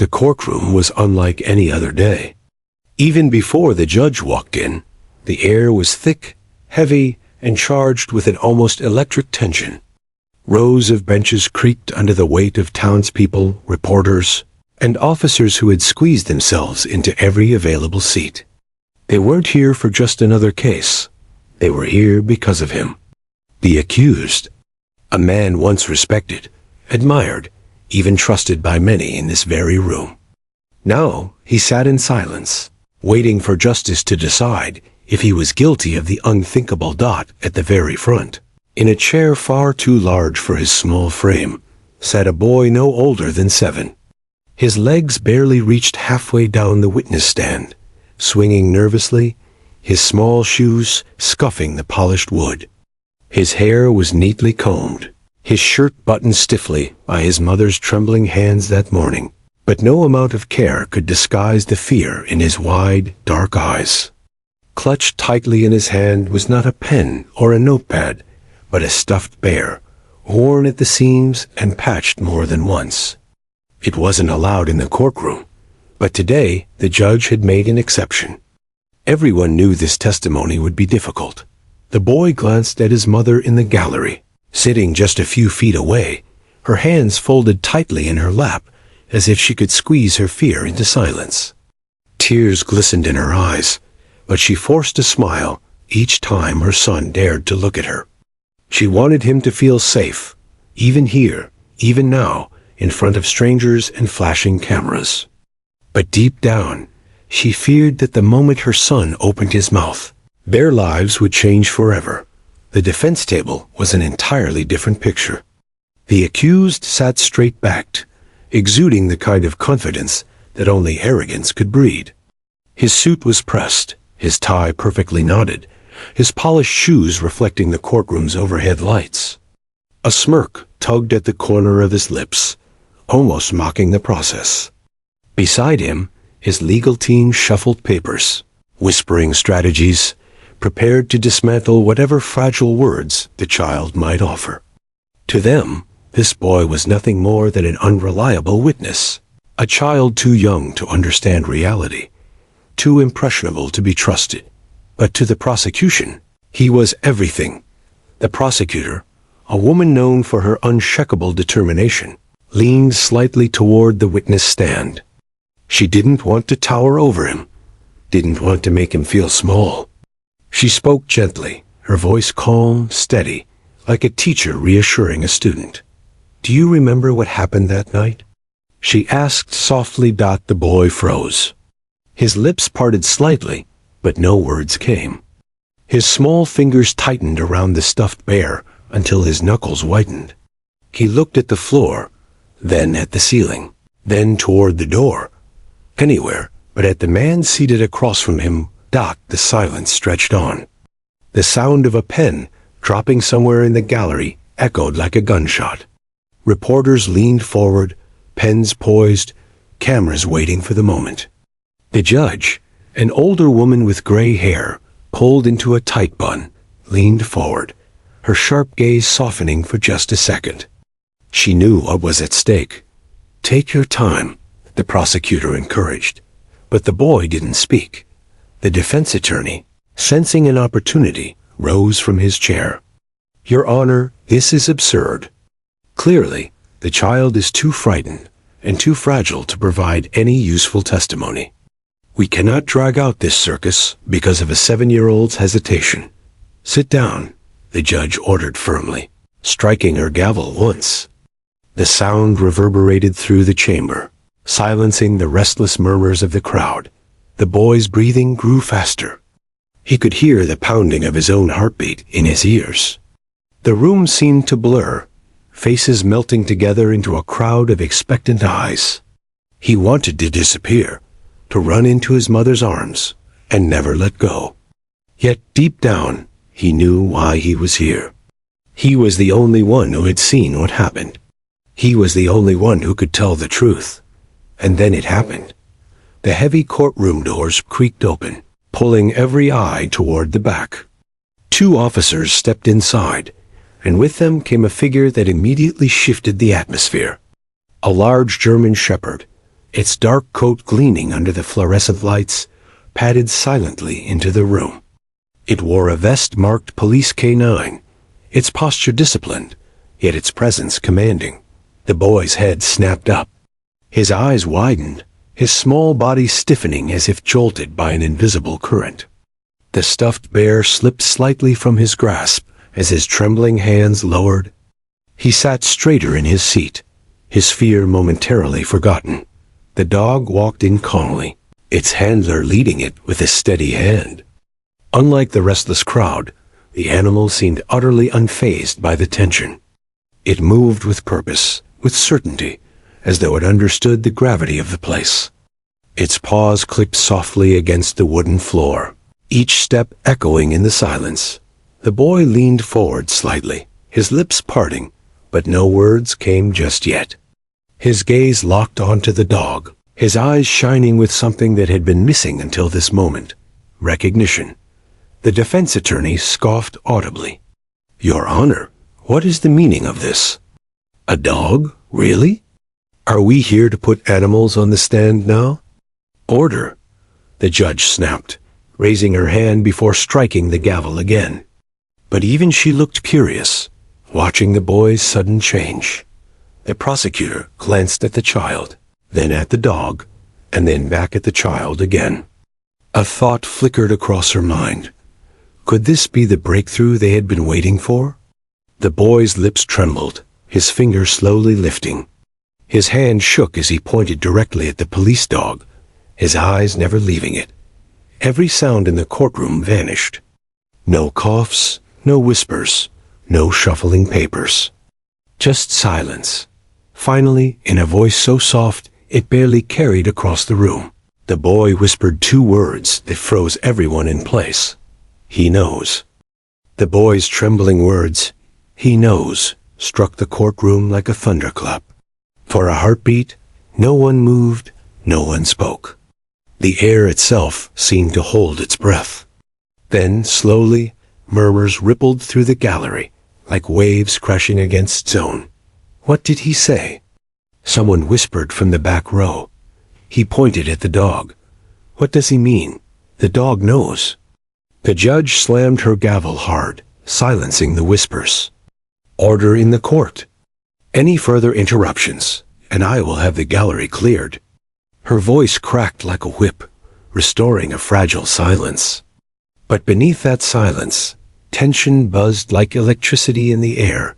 The courtroom was unlike any other day. Even before the judge walked in, the air was thick, heavy, and charged with an almost electric tension. Rows of benches creaked under the weight of townspeople, reporters, and officers who had squeezed themselves into every available seat. They weren't here for just another case. They were here because of him. The accused, a man once respected, admired, even trusted by many in this very room. Now he sat in silence, waiting for justice to decide if he was guilty of the unthinkable. At the very front, in a chair far too large for his small frame, sat a boy no older than 7. His legs barely reached halfway down the witness stand, swinging nervously, his small shoes scuffing the polished wood. His hair was neatly combed, his shirt buttoned stiffly by his mother's trembling hands that morning, but no amount of care could disguise the fear in his wide, dark eyes. Clutched tightly in his hand was not a pen or a notepad, but a stuffed bear, worn at the seams and patched more than once. It wasn't allowed in the courtroom, but today the judge had made an exception. Everyone knew this testimony would be difficult. The boy glanced at his mother in the gallery, sitting just a few feet away, her hands folded tightly in her lap, as if she could squeeze her fear into silence. Tears glistened in her eyes, but she forced a smile each time her son dared to look at her. She wanted him to feel safe, even here, even now, in front of strangers and flashing cameras. But deep down, she feared that the moment her son opened his mouth, their lives would change forever. The defense table was an entirely different picture. The accused sat straight-backed, exuding the kind of confidence that only arrogance could breed. His suit was pressed, his tie perfectly knotted, his polished shoes reflecting the courtroom's overhead lights. A smirk tugged at the corner of his lips, almost mocking the process. Beside him, his legal team shuffled papers, whispering strategies, prepared to dismantle whatever fragile words the child might offer. To them, this boy was nothing more than an unreliable witness, a child too young to understand reality, too impressionable to be trusted. But to the prosecution, he was everything. The prosecutor, a woman known for her unshakable determination, leaned slightly toward the witness stand. She didn't want to tower over him, didn't want to make him feel small. She spoke gently, her voice calm, steady, like a teacher reassuring a student. "Do you remember what happened that night?" she asked softly. The boy froze. His lips parted slightly, but no words came. His small fingers tightened around the stuffed bear until his knuckles whitened. He looked at the floor, then at the ceiling, then toward the door. Anywhere but at the man seated across from him. The silence stretched on. The sound of a pen dropping somewhere in the gallery echoed like a gunshot. Reporters leaned forward, pens poised, cameras waiting for the moment. The judge, an older woman with gray hair, pulled into a tight bun, leaned forward, her sharp gaze softening for just a second. She knew what was at stake. "Take your time," the prosecutor encouraged. But the boy didn't speak. The defense attorney, sensing an opportunity, rose from his chair. "Your Honor, this is absurd. Clearly, the child is too frightened and too fragile to provide any useful testimony. We cannot drag out this circus because of a 7-year-old's hesitation. Sit down," the judge ordered firmly, striking her gavel once. The sound reverberated through the chamber, silencing the restless murmurs of the crowd. The boy's breathing grew faster. He could hear the pounding of his own heartbeat in his ears. The room seemed to blur, faces melting together into a crowd of expectant eyes. He wanted to disappear, to run into his mother's arms, and never let go. Yet deep down, he knew why he was here. He was the only one who had seen what happened. He was the only one who could tell the truth. And then it happened. The heavy courtroom doors creaked open, pulling every eye toward the back. 2 officers stepped inside, and with them came a figure that immediately shifted the atmosphere. A large German shepherd, its dark coat gleaming under the fluorescent lights, padded silently into the room. It wore a vest marked Police K9, its posture disciplined, yet its presence commanding. The boy's head snapped up. His eyes widened, his small body stiffening as if jolted by an invisible current. The stuffed bear slipped slightly from his grasp as his trembling hands lowered. He sat straighter in his seat, his fear momentarily forgotten. The dog walked in calmly, its handler leading it with a steady hand. Unlike the restless crowd, the animal seemed utterly unfazed by the tension. It moved with purpose, with certainty, as though it understood the gravity of the place. Its paws clicked softly against the wooden floor, each step echoing in the silence. The boy leaned forward slightly, his lips parting, but no words came just yet. His gaze locked onto the dog, his eyes shining with something that had been missing until this moment: recognition. The defense attorney scoffed audibly. "Your Honor, what is the meaning of this? A dog? Really? Are we here to put animals on the stand now?" "Order," the judge snapped, raising her hand before striking the gavel again. But even she looked curious, watching the boy's sudden change. The prosecutor glanced at the child, then at the dog, and then back at the child again. A thought flickered across her mind. Could this be the breakthrough they had been waiting for? The boy's lips trembled, his finger slowly lifting. His hand shook as he pointed directly at the police dog, his eyes never leaving it. Every sound in the courtroom vanished. No coughs, no whispers, no shuffling papers. Just silence. Finally, in a voice so soft it barely carried across the room, the boy whispered two words that froze everyone in place. "He knows." The boy's trembling words, "He knows," struck the courtroom like a thunderclap. For a heartbeat, no one moved, no one spoke. The air itself seemed to hold its breath. Then, slowly, murmurs rippled through the gallery, like waves crashing against stone. "What did he say?" Someone whispered from the back row. He pointed at the dog. "What does he mean? The dog knows." The judge slammed her gavel hard, silencing the whispers. "Order in the court. Any further interruptions, and I will have the gallery cleared." Her voice cracked like a whip, restoring a fragile silence. But beneath that silence, tension buzzed like electricity in the air.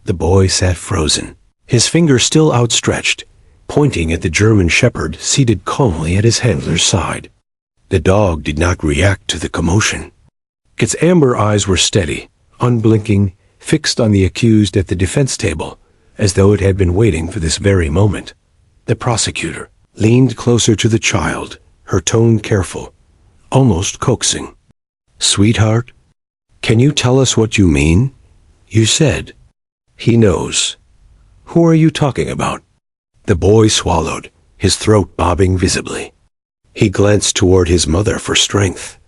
The boy sat frozen, his finger still outstretched, pointing at the German shepherd seated calmly at his handler's side. The dog did not react to the commotion. Its amber eyes were steady, unblinking, fixed on the accused at the defense table, as though it had been waiting for this very moment. The prosecutor leaned closer to the child, her tone careful, almost coaxing. "Sweetheart, can you tell us what you mean? You said, 'He knows.' Who are you talking about?" The boy swallowed, his throat bobbing visibly. He glanced toward his mother for strength.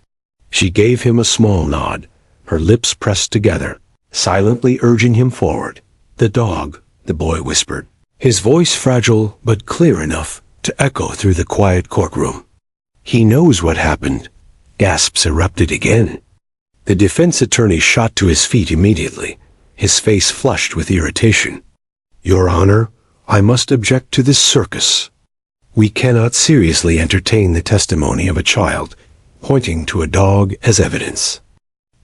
She gave him a small nod, her lips pressed together, silently urging him forward. "The dog," the boy whispered, his voice fragile but clear enough to echo through the quiet courtroom. "He knows what happened." Gasps erupted again. The defense attorney shot to his feet immediately, his face flushed with irritation. "Your Honor, I must object to this circus. We cannot seriously entertain the testimony of a child, pointing to a dog as evidence.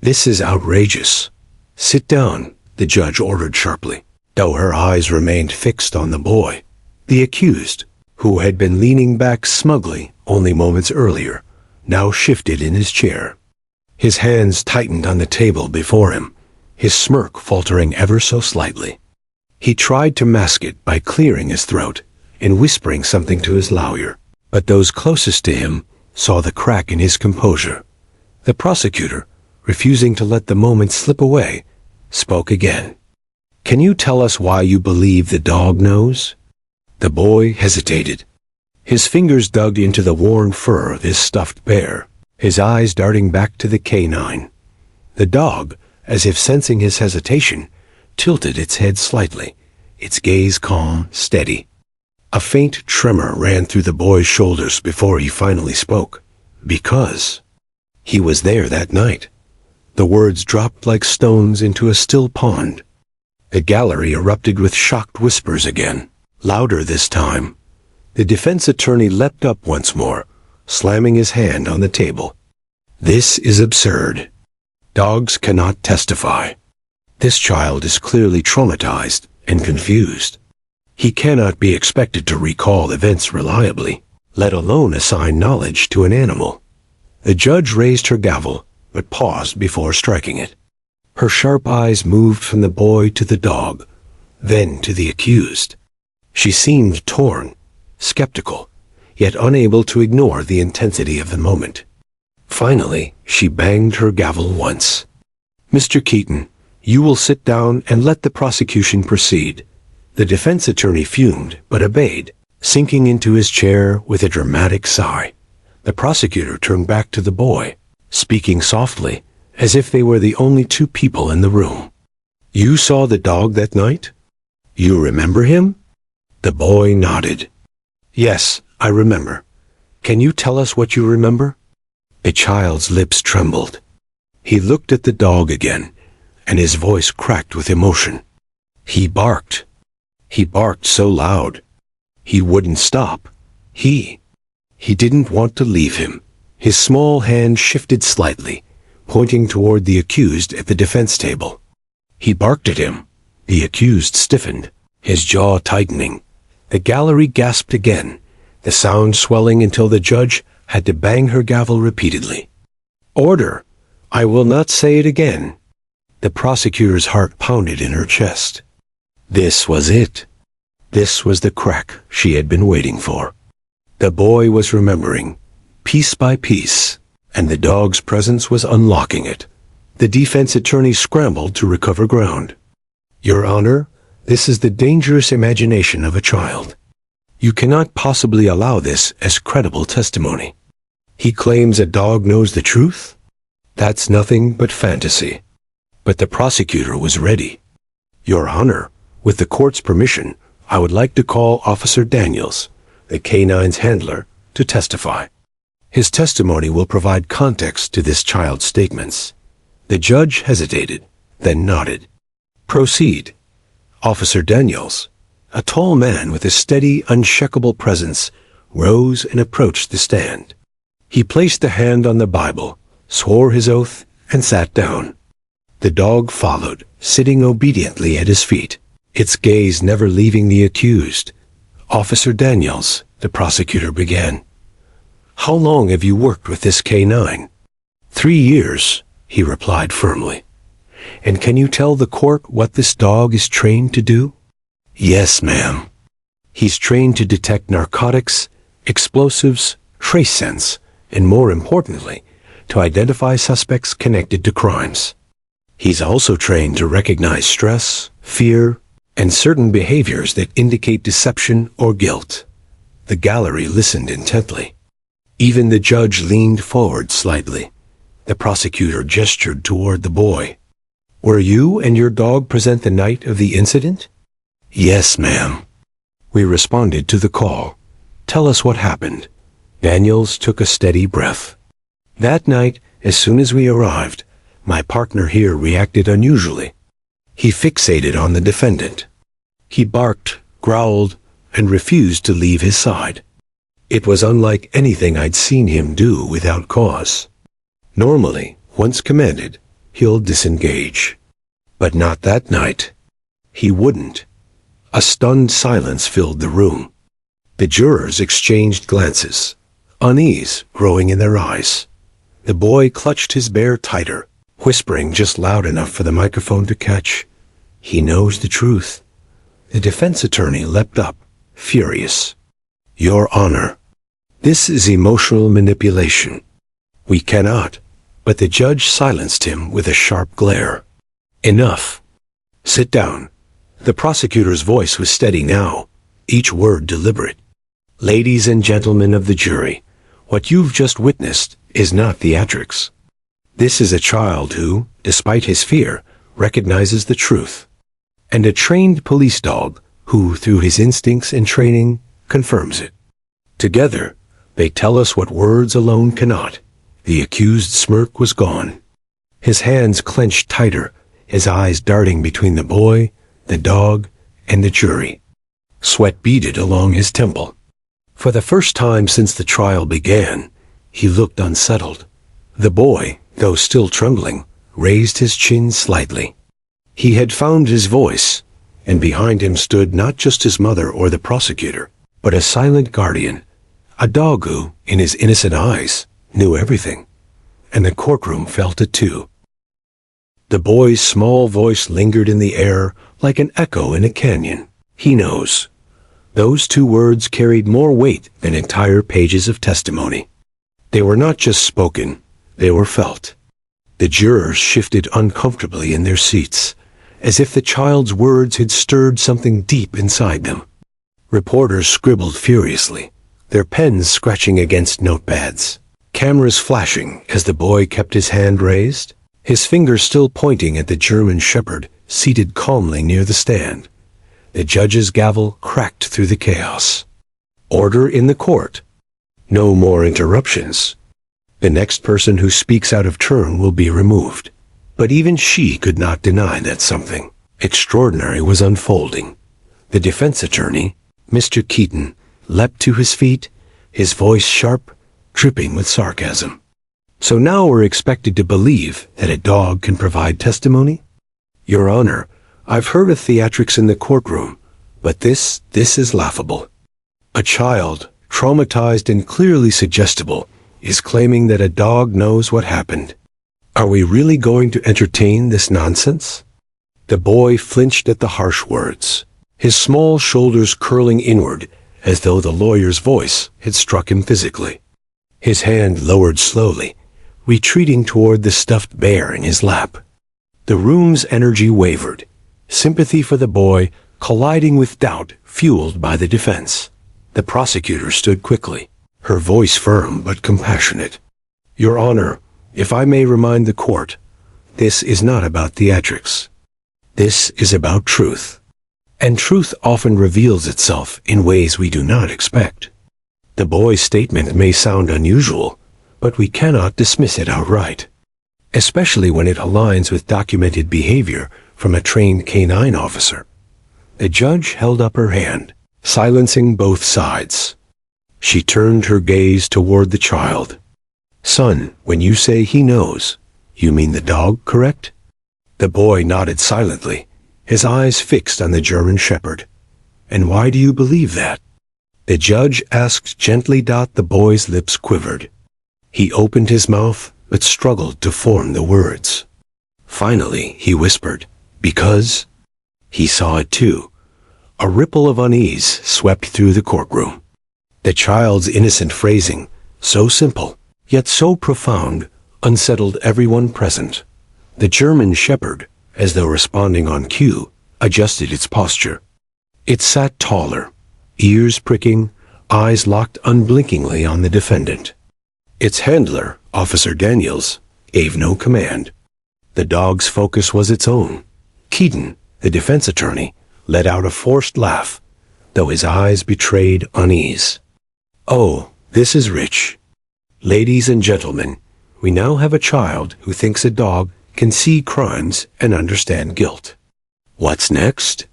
This is outrageous." "Sit down," the judge ordered sharply, though her eyes remained fixed on the boy. The accused, who had been leaning back smugly only moments earlier, now shifted in his chair. His hands tightened on the table before him, his smirk faltering ever so slightly. He tried to mask it by clearing his throat and whispering something to his lawyer, but those closest to him saw the crack in his composure. The prosecutor, refusing to let the moment slip away, spoke again. "Can you tell us why you believe the dog knows?" The boy hesitated. His fingers dug into the worn fur of his stuffed bear, his eyes darting back to the canine. The dog, as if sensing his hesitation, tilted its head slightly, its gaze calm, steady. A faint tremor ran through the boy's shoulders before he finally spoke. Because he was there that night. The words dropped like stones into a still pond. The gallery erupted with shocked whispers again, louder this time. The defense attorney leapt up once more, slamming his hand on the table. This is absurd. Dogs cannot testify. This child is clearly traumatized and confused. He cannot be expected to recall events reliably, let alone assign knowledge to an animal. The judge raised her gavel, but paused before striking it. Her sharp eyes moved from the boy to the dog, then to the accused. She seemed torn, skeptical, yet unable to ignore the intensity of the moment. Finally, she banged her gavel once. Mr. Keaton, you will sit down and let the prosecution proceed. The defense attorney fumed, but obeyed, sinking into his chair with a dramatic sigh. The prosecutor turned back to the boy, speaking softly, as if they were the only two people in the room. You saw the dog that night? You remember him? The boy nodded. Yes, I remember. Can you tell us what you remember? The child's lips trembled. He looked at the dog again, and his voice cracked with emotion. He barked. He barked so loud. He wouldn't stop. He didn't want to leave him. His small hand shifted slightly, pointing toward the accused at the defense table. He barked at him. The accused stiffened, his jaw tightening. The gallery gasped again, the sound swelling until the judge had to bang her gavel repeatedly. Order! I will not say it again. The prosecutor's heart pounded in her chest. This was it. This was the crack she had been waiting for. The boy was remembering, piece by piece, and the dog's presence was unlocking it. The defense attorney scrambled to recover ground. Your Honor, this is the dangerous imagination of a child. You cannot possibly allow this as credible testimony. He claims a dog knows the truth? That's nothing but fantasy. But the prosecutor was ready. Your Honor, with the court's permission, I would like to call Officer Daniels, the canine's handler, to testify. His testimony will provide context to this child's statements. The judge hesitated, then nodded. Proceed. Officer Daniels, a tall man with a steady, unshakable presence, rose and approached the stand. He placed a hand on the Bible, swore his oath, and sat down. The dog followed, sitting obediently at his feet, its gaze never leaving the accused. Officer Daniels, the prosecutor began. How long have you worked with this canine? 3 years, he replied firmly. And can you tell the court what this dog is trained to do? Yes, ma'am. He's trained to detect narcotics, explosives, trace sense, and more importantly, to identify suspects connected to crimes. He's also trained to recognize stress, fear, and certain behaviors that indicate deception or guilt. The gallery listened intently. Even the judge leaned forward slightly. The prosecutor gestured toward the boy. Were you and your dog present the night of the incident? Yes, ma'am. We responded to the call. Tell us what happened. Daniels took a steady breath. That night, as soon as we arrived, my partner here reacted unusually. He fixated on the defendant. He barked, growled, and refused to leave his side. It was unlike anything I'd seen him do without cause. Normally, once commanded, he'll disengage. But not that night. He wouldn't. A stunned silence filled the room. The jurors exchanged glances, unease growing in their eyes. The boy clutched his bear tighter, whispering just loud enough for the microphone to catch. He knows the truth. The defense attorney leapt up, furious. Your Honor, this is emotional manipulation. We cannot. But the judge silenced him with a sharp glare. Enough. Sit down. The prosecutor's voice was steady now, each word deliberate. Ladies and gentlemen of the jury, what you've just witnessed is not theatrics. This is a child who, despite his fear, recognizes the truth. And a trained police dog who, through his instincts and training, confirms it. Together, they tell us what words alone cannot. The accused's smirk was gone. His hands clenched tighter, his eyes darting between the boy, the dog, and the jury. Sweat beaded along his temple. For the first time since the trial began, he looked unsettled. The boy, though still trembling, raised his chin slightly. He had found his voice, and behind him stood not just his mother or the prosecutor, but a silent guardian, a dog who, in his innocent eyes, knew everything. And the courtroom felt it too. The boy's small voice lingered in the air like an echo in a canyon. He knows. Those two words carried more weight than entire pages of testimony. They were not just spoken, they were felt. The jurors shifted uncomfortably in their seats, as if the child's words had stirred something deep inside them. Reporters scribbled furiously, their pens scratching against notepads. Cameras flashing as the boy kept his hand raised, his finger still pointing at the German shepherd seated calmly near the stand. The judge's gavel cracked through the chaos. Order in the court. No more interruptions. The next person who speaks out of turn will be removed. But even she could not deny that something extraordinary was unfolding. The defense attorney, Mr. Keaton, leapt to his feet, his voice sharp, dripping with sarcasm. So now we're expected to believe that a dog can provide testimony? Your Honor, I've heard of theatrics in the courtroom, but this is laughable. A child, traumatized and clearly suggestible, is claiming that a dog knows what happened. Are we really going to entertain this nonsense? The boy flinched at the harsh words, his small shoulders curling inward as though the lawyer's voice had struck him physically. His hand lowered slowly, retreating toward the stuffed bear in his lap. The room's energy wavered, sympathy for the boy colliding with doubt fueled by the defense. The prosecutor stood quickly, her voice firm but compassionate. Your Honor, if I may remind the court, this is not about theatrics. This is about truth. And truth often reveals itself in ways we do not expect. The boy's statement may sound unusual, but we cannot dismiss it outright, especially when it aligns with documented behavior from a trained canine officer. The judge held up her hand, silencing both sides. She turned her gaze toward the child. Son, when you say he knows, you mean the dog, correct? The boy nodded silently, his eyes fixed on the German shepherd. And why do you believe that? The judge asked gently. The boy's lips quivered. He opened his mouth, but struggled to form the words. Finally, he whispered, because he saw it too. A ripple of unease swept through the courtroom. The child's innocent phrasing, so simple, yet so profound, unsettled everyone present. The German shepherd, as though responding on cue, adjusted its posture. It sat taller, ears pricking, eyes locked unblinkingly on the defendant. Its handler, Officer Daniels, gave no command. The dog's focus was its own. Keaton, the defense attorney, let out a forced laugh, though his eyes betrayed unease. Oh, this is rich. Ladies and gentlemen, we now have a child who thinks a dog can see crimes and understand guilt. What's next?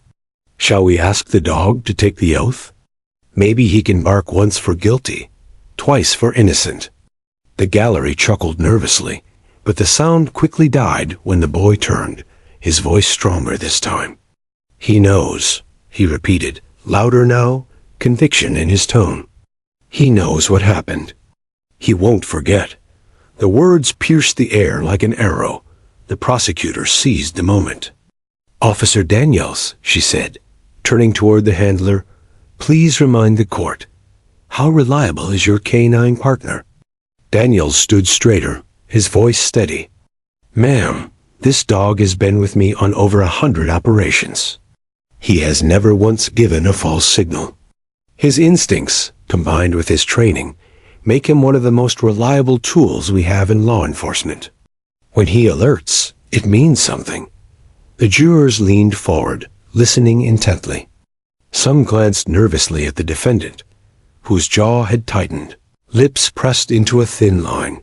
Shall we ask the dog to take the oath? Maybe he can bark once for guilty, twice for innocent. The gallery chuckled nervously, but the sound quickly died when the boy turned, his voice stronger this time. He knows, he repeated, louder now, conviction in his tone. He knows what happened. He won't forget. The words pierced the air like an arrow. The prosecutor seized the moment. Officer Daniels, she said, turning toward the handler, please remind the court, how reliable is your canine partner? Daniels stood straighter, his voice steady. Ma'am, this dog has been with me on over 100 operations. He has never once given a false signal. His instincts, combined with his training, make him one of the most reliable tools we have in law enforcement. When he alerts, it means something. The jurors leaned forward, listening intently. Some glanced nervously at the defendant, whose jaw had tightened, lips pressed into a thin line.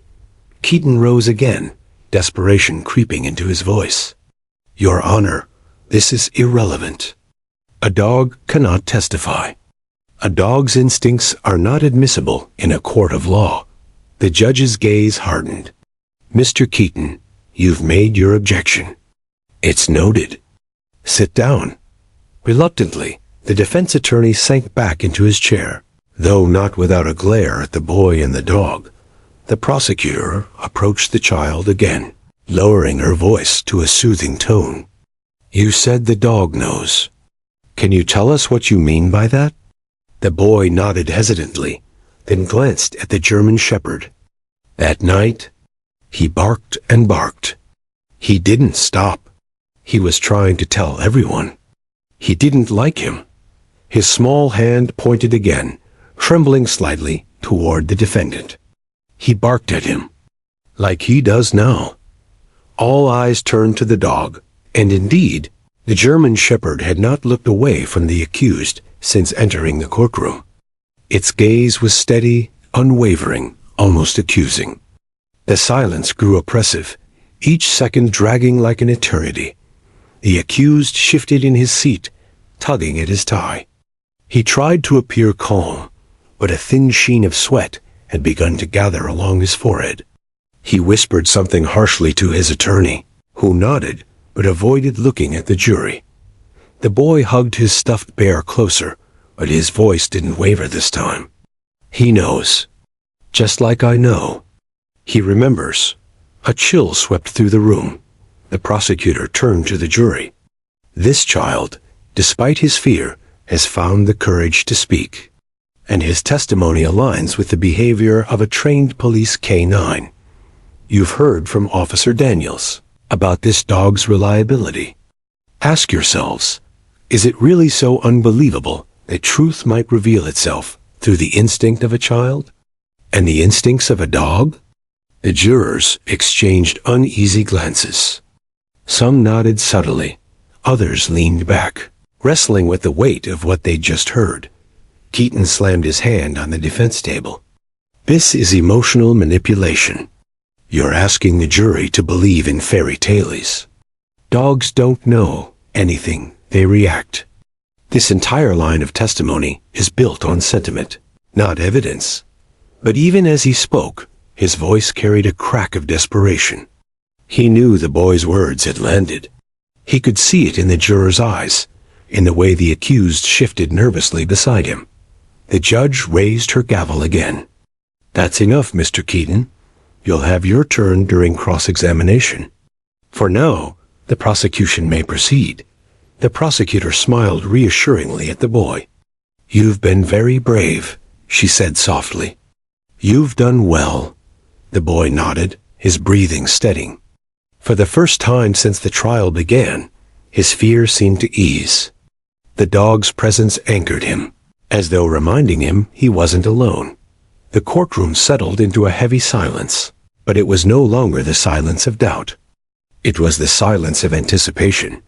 Keaton rose again, desperation creeping into his voice. "Your Honor, this is irrelevant. A dog cannot testify. A dog's instincts are not admissible in a court of law." The judge's gaze hardened. "Mr. Keaton, you've made your objection. It's noted. Sit down." Reluctantly, the defense attorney sank back into his chair, though not without a glare at the boy and the dog. The prosecutor approached the child again, lowering her voice to a soothing tone. "You said the dog knows. Can you tell us what you mean by that?" The boy nodded hesitantly, then glanced at the German shepherd. "At night, he barked and barked. He didn't stop. He was trying to tell everyone. He didn't like him." His small hand pointed again, trembling slightly, toward the defendant. "He barked at him, like he does now." All eyes turned to the dog, and indeed, the German shepherd had not looked away from the accused since entering the courtroom. Its gaze was steady, unwavering, almost accusing. The silence grew oppressive, each second dragging like an eternity. The accused shifted in his seat, tugging at his tie. He tried to appear calm, but a thin sheen of sweat had begun to gather along his forehead. He whispered something harshly to his attorney, who nodded but avoided looking at the jury. The boy hugged his stuffed bear closer, but his voice didn't waver this time. "He knows. Just like I know. He remembers." A chill swept through the room. The prosecutor turned to the jury. "This child, despite his fear, has found the courage to speak. And his testimony aligns with the behavior of a trained police K-9. You've heard from Officer Daniels about this dog's reliability. Ask yourselves, is it really so unbelievable that truth might reveal itself through the instinct of a child? And the instincts of a dog?" The jurors exchanged uneasy glances. Some nodded subtly, others leaned back, wrestling with the weight of what they'd just heard. Keaton slammed his hand on the defense table. "This is emotional manipulation. You're asking the jury to believe in fairy tales. Dogs don't know anything, they react." This entire line of testimony is built on sentiment, not evidence. But even as he spoke, his voice carried a crack of desperation. He knew the boy's words had landed. He could see it in the jurors' eyes, in the way the accused shifted nervously beside him. The judge raised her gavel again. "That's enough, Mr. Keaton. You'll have your turn during cross-examination. For now, the prosecution may proceed." The prosecutor smiled reassuringly at the boy. "You've been very brave," she said softly. "You've done well." The boy nodded, his breathing steadying. For the first time since the trial began, his fear seemed to ease. The dog's presence anchored him, as though reminding him he wasn't alone. The courtroom settled into a heavy silence, but it was no longer the silence of doubt. It was the silence of anticipation,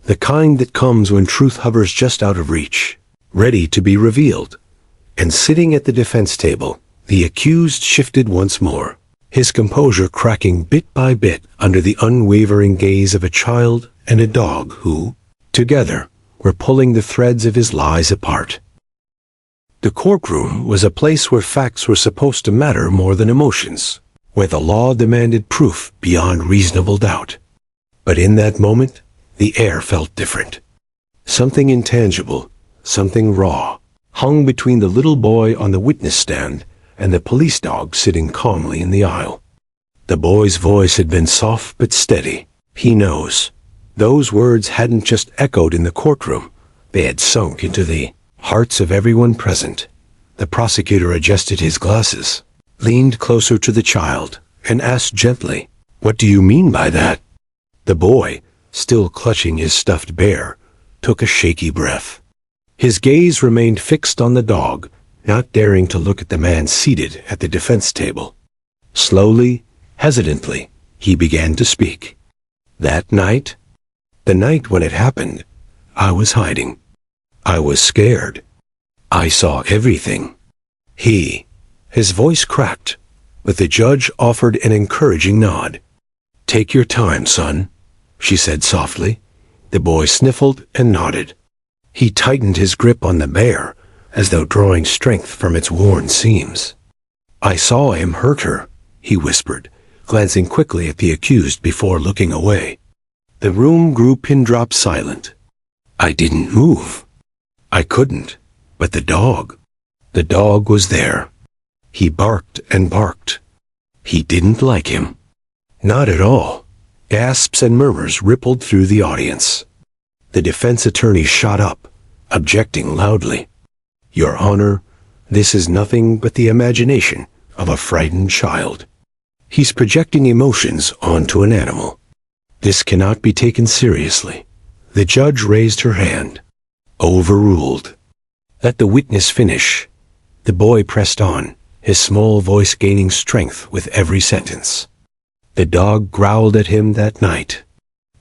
the kind that comes when truth hovers just out of reach, ready to be revealed. And sitting at the defense table, the accused shifted once more, his composure cracking bit by bit under the unwavering gaze of a child and a dog who, together, were pulling the threads of his lies apart. The courtroom was a place where facts were supposed to matter more than emotions, where the law demanded proof beyond reasonable doubt. But in that moment, the air felt different. Something intangible, something raw, hung between the little boy on the witness stand and the police dog sitting calmly in the aisle. The boy's voice had been soft but steady. "He knows." Those words hadn't just echoed in the courtroom. They had sunk into the hearts of everyone present. The prosecutor adjusted his glasses, leaned closer to the child, and asked gently, "What do you mean by that?" The boy, still clutching his stuffed bear, took a shaky breath. His gaze remained fixed on the dog, not daring to look at the man seated at the defense table. Slowly, hesitantly, he began to speak. "That night, the night when it happened, I was hiding. I was scared. I saw everything. His voice cracked, but the judge offered an encouraging nod. "Take your time, son," she said softly. The boy sniffled and nodded. He tightened his grip on the bear, as though drawing strength from its worn seams. "I saw him hurt her," he whispered, glancing quickly at the accused before looking away. The room grew pin-drop silent. I didn't move. I couldn't, but the dog was there. He barked and barked. He didn't like him. Not at all. Gasps and murmurs rippled through the audience. The defense attorney shot up, objecting loudly. "Your Honor, this is nothing but the imagination of a frightened child. He's projecting emotions onto an animal. This cannot be taken seriously." The judge raised her hand. Overruled. Let the witness finish. The boy pressed on, his small voice gaining strength with every sentence. "The dog growled at him that night.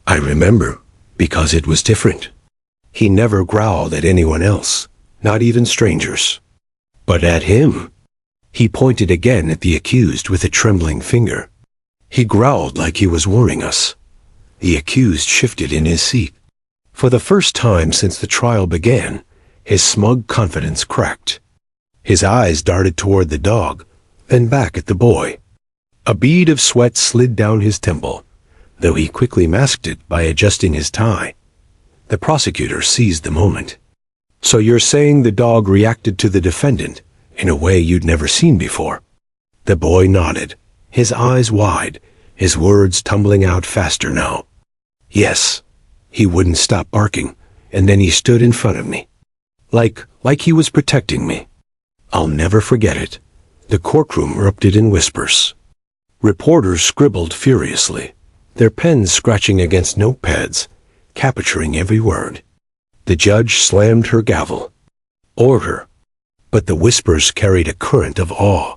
I remember, because it was different. He never growled at anyone else, not even strangers. But at him." He pointed again at the accused with a trembling finger. "He growled like he was warning us." The accused shifted in his seat. For the first time since the trial began, his smug confidence cracked. His eyes darted toward the dog, then back at the boy. A bead of sweat slid down his temple, though he quickly masked it by adjusting his tie. The prosecutor seized the moment. "So you're saying the dog reacted to the defendant in a way you'd never seen before?" The boy nodded, his eyes wide, his words tumbling out faster now. "Yes." He wouldn't stop barking, and then he stood in front of me. Like he was protecting me. I'll never forget it. The courtroom erupted in whispers. Reporters scribbled furiously, their pens scratching against notepads, capturing every word. The judge slammed her gavel. Order. But the whispers carried a current of awe.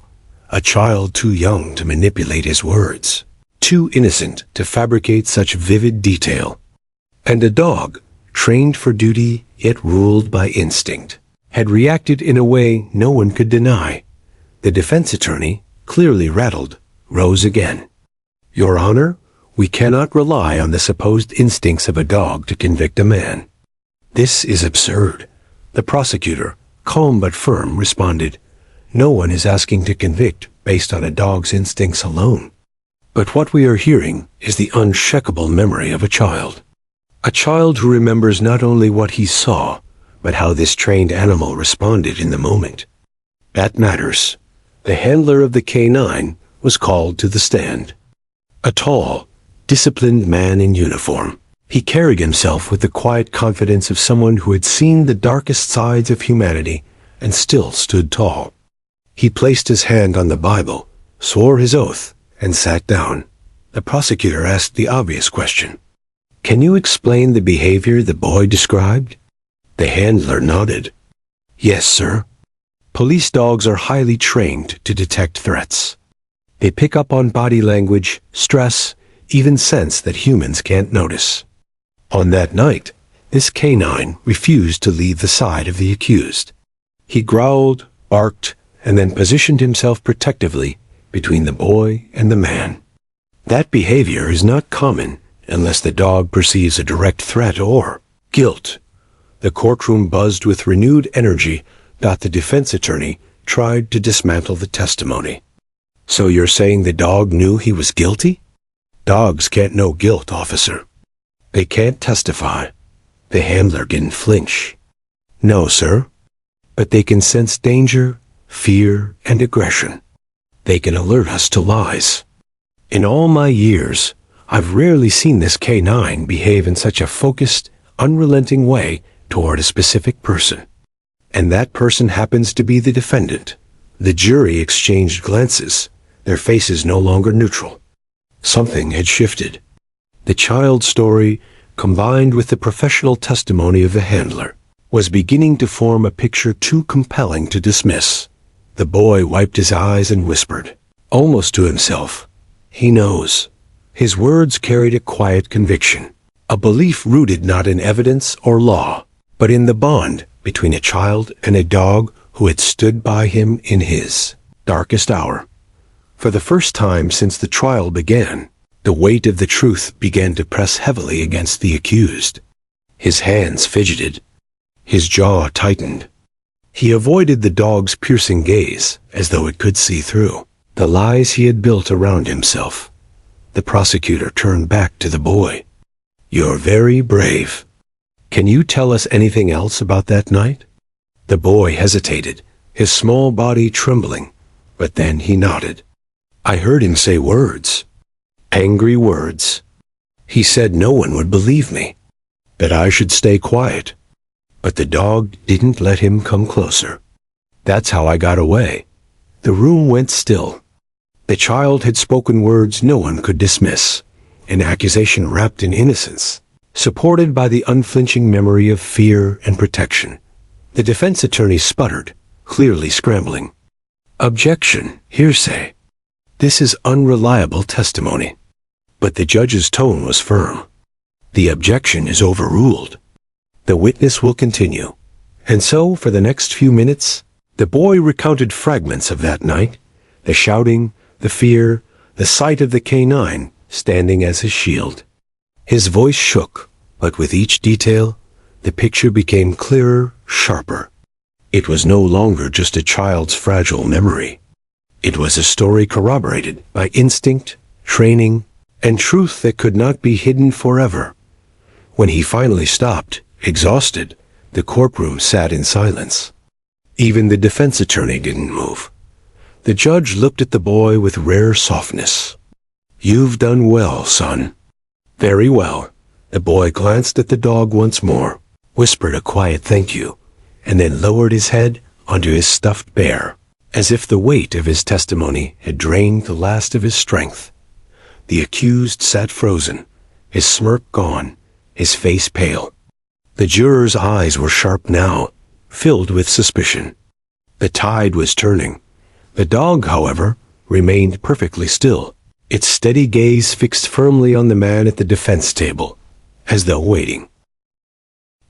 A child too young to manipulate his words, too innocent to fabricate such vivid detail. And a dog, trained for duty yet ruled by instinct, had reacted in a way no one could deny. The defense attorney, clearly rattled, rose again. "Your Honor, we cannot rely on the supposed instincts of a dog to convict a man." "This is absurd." The prosecutor, calm but firm, responded. "No one is asking to convict based on a dog's instincts alone. But what we are hearing is the unshakable memory of a child. A child who remembers not only what he saw, but how this trained animal responded in the moment. That matters." The handler of the K9 was called to the stand. A tall, disciplined man in uniform. He carried himself with the quiet confidence of someone who had seen the darkest sides of humanity and still stood tall. He placed his hand on the Bible, swore his oath, and sat down. The prosecutor asked the obvious question. "Can you explain the behavior the boy described?" The handler nodded. "Yes, sir. Police dogs are highly trained to detect threats. They pick up on body language, stress, even sense that humans can't notice. On that night, this canine refused to leave the side of the accused. He growled, barked, and then positioned himself protectively between the boy and the man. That behavior is not common unless the dog perceives a direct threat or guilt." The courtroom buzzed with renewed energy. The defense attorney tried to dismantle the testimony. "So you're saying the dog knew he was guilty?" "Dogs can't know guilt, officer. They can't testify." The handler didn't flinch. "No, sir. But they can sense danger, fear, and aggression. They can alert us to lies. In all my years, I've rarely seen this K9 behave in such a focused, unrelenting way toward a specific person. And that person happens to be the defendant." The jury exchanged glances, their faces no longer neutral. Something had shifted. The child's story, combined with the professional testimony of the handler, was beginning to form a picture too compelling to dismiss. The boy wiped his eyes and whispered, almost to himself, "He knows." His words carried a quiet conviction, a belief rooted not in evidence or law, but in the bond between a child and a dog who had stood by him in his darkest hour. For the first time since the trial began, the weight of the truth began to press heavily against the accused. His hands fidgeted. His jaw tightened. He avoided the dog's piercing gaze as though it could see through the lies he had built around himself. The prosecutor turned back to the boy. "You're very brave. Can you tell us anything else about that night?" The boy hesitated, his small body trembling, but then he nodded. "I heard him say words. Angry words. He said no one would believe me, that I should stay quiet. But the dog didn't let him come closer. That's how I got away." The room went still. The child had spoken words no one could dismiss, an accusation wrapped in innocence, supported by the unflinching memory of fear and protection. The defense attorney sputtered, clearly scrambling. "Objection, hearsay. This is unreliable testimony." But the judge's tone was firm. "The objection is overruled. The witness will continue." And so, for the next few minutes, the boy recounted fragments of that night, the shouting, the fear, the sight of the canine standing as his shield. His voice shook, but with each detail, the picture became clearer, sharper. It was no longer just a child's fragile memory. It was a story corroborated by instinct, training, and truth that could not be hidden forever. When he finally stopped, exhausted, the courtroom sat in silence. Even the defense attorney didn't move. The judge looked at the boy with rare softness. "You've done well, son." "Very well." The boy glanced at the dog once more, whispered a quiet thank you, and then lowered his head onto his stuffed bear, as if the weight of his testimony had drained the last of his strength. The accused sat frozen, his smirk gone, his face pale. The jurors' eyes were sharp now, filled with suspicion. The tide was turning. The dog, however, remained perfectly still, its steady gaze fixed firmly on the man at the defense table, as though waiting.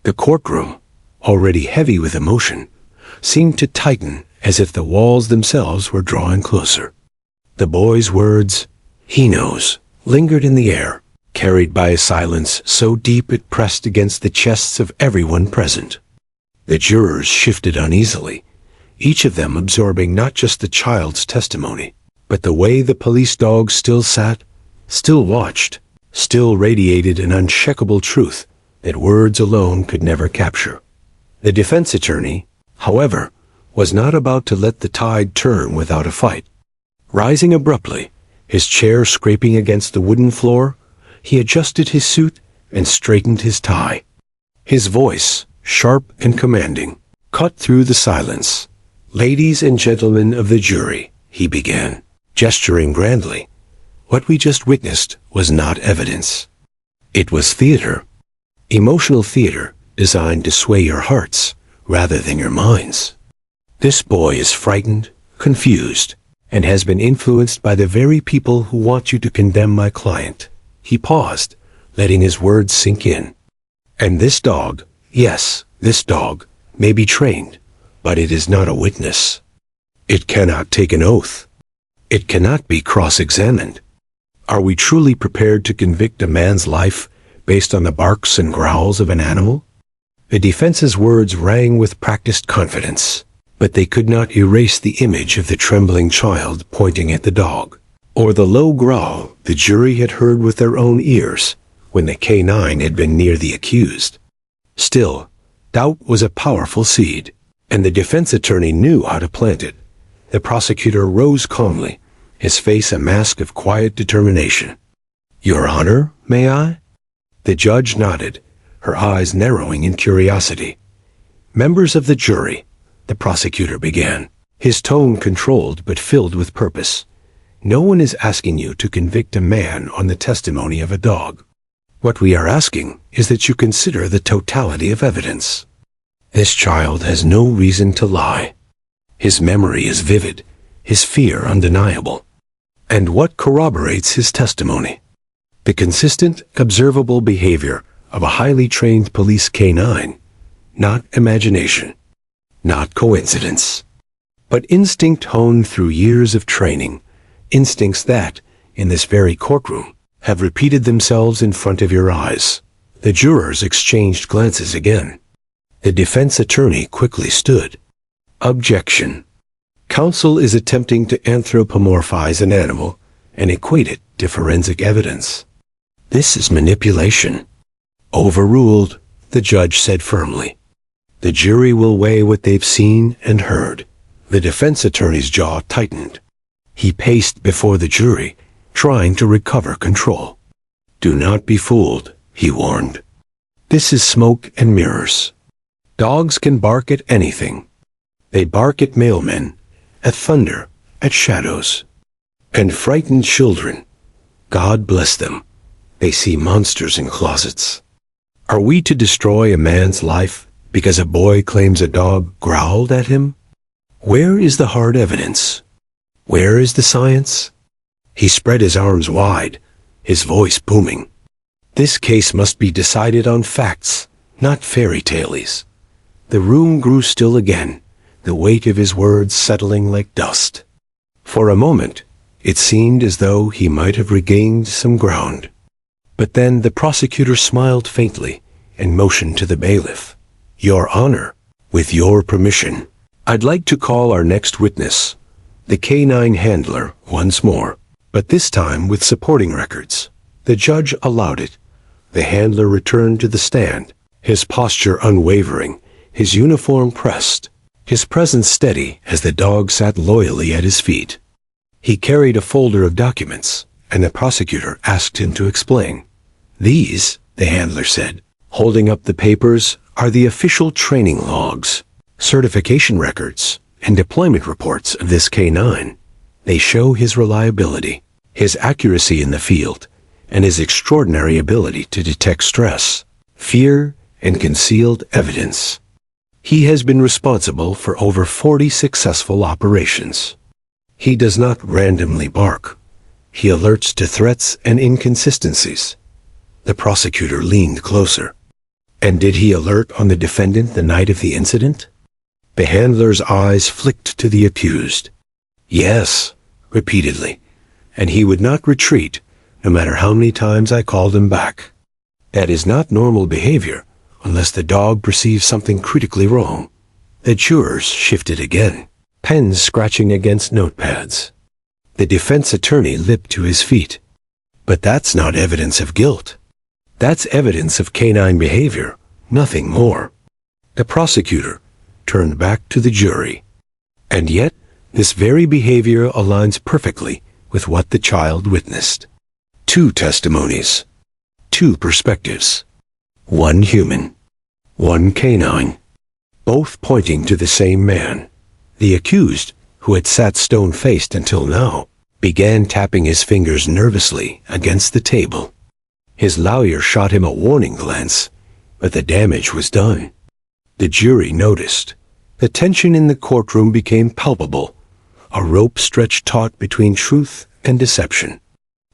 The courtroom, already heavy with emotion, seemed to tighten as if the walls themselves were drawing closer. The boy's words, "He knows," lingered in the air, carried by a silence so deep it pressed against the chests of everyone present. The jurors shifted uneasily, each of them absorbing not just the child's testimony, but the way the police dog still sat, still watched, still radiated an unshakable truth that words alone could never capture. The defense attorney, however, was not about to let the tide turn without a fight. Rising abruptly, his chair scraping against the wooden floor, he adjusted his suit and straightened his tie. His voice, sharp and commanding, cut through the silence. "Ladies and gentlemen of the jury," he began, gesturing grandly, "what we just witnessed was not evidence. It was theater. Emotional theater designed to sway your hearts rather than your minds. This boy is frightened, confused, and has been influenced by the very people who want you to condemn my client." He paused, letting his words sink in. "And this dog, yes, this dog, may be trained, but it is not a witness. It cannot take an oath. It cannot be cross-examined. Are we truly prepared to convict a man's life based on the barks and growls of an animal?" The defense's words rang with practiced confidence, but they could not erase the image of the trembling child pointing at the dog, or the low growl the jury had heard with their own ears when the canine had been near the accused. Still, doubt was a powerful seed, and the defense attorney knew how to plant it. The prosecutor rose calmly, his face a mask of quiet determination. "Your Honor, may I?" The judge nodded, her eyes narrowing in curiosity. "Members of the jury," the prosecutor began, his tone controlled but filled with purpose. "No one is asking you to convict a man on the testimony of a dog. What we are asking is that you consider the totality of evidence. This child has no reason to lie. His memory is vivid, his fear undeniable. And what corroborates his testimony? The consistent, observable behavior of a highly trained police canine, not imagination. Not coincidence, but instinct honed through years of training, instincts that, in this very courtroom, have repeated themselves in front of your eyes. The jurors exchanged glances again. The defense attorney quickly stood. Objection. Counsel is attempting to anthropomorphize an animal and equate it to forensic evidence. This is manipulation. Overruled, the judge said firmly. The jury will weigh what they've seen and heard. The defense attorney's jaw tightened. He paced before the jury, trying to recover control. Do not be fooled, he warned. This is smoke and mirrors. Dogs can bark at anything. They bark at mailmen, at thunder, at shadows. And frightened children, God bless them, they see monsters in closets. Are we to destroy a man's life because a boy claims a dog growled at him? Where is the hard evidence? Where is the science? He spread his arms wide, his voice booming. This case must be decided on facts, not fairy tales. The room grew still again, the weight of his words settling like dust. For a moment, it seemed as though he might have regained some ground. But then the prosecutor smiled faintly and motioned to the bailiff. Your Honor, with your permission, I'd like to call our next witness, the canine handler, once more, but this time with supporting records. The judge allowed it. The handler returned to the stand, his posture unwavering, his uniform pressed, his presence steady as the dog sat loyally at his feet. He carried a folder of documents, and the prosecutor asked him to explain. These, the handler said, holding up the papers, are the official training logs, certification records, and deployment reports of this canine. They show his reliability, his accuracy in the field, and his extraordinary ability to detect stress, fear, and concealed evidence. He has been responsible for over 40 successful operations. He does not randomly bark. He alerts to threats and inconsistencies. The prosecutor leaned closer. And did he alert on the defendant the night of the incident? The handler's eyes flicked to the accused. Yes, repeatedly, and he would not retreat, no matter how many times I called him back. That is not normal behavior, unless the dog perceives something critically wrong. The jurors shifted again, pens scratching against notepads. The defense attorney leaped to his feet. But that's not evidence of guilt. That's evidence of canine behavior, nothing more. The prosecutor turned back to the jury. And yet, this very behavior aligns perfectly with what the child witnessed. Two testimonies, two perspectives, one human, one canine, both pointing to the same man. The accused, who had sat stone-faced until now, began tapping his fingers nervously against the table. His lawyer shot him a warning glance, but the damage was done. The jury noticed. The tension in the courtroom became palpable, a rope stretched taut between truth and deception.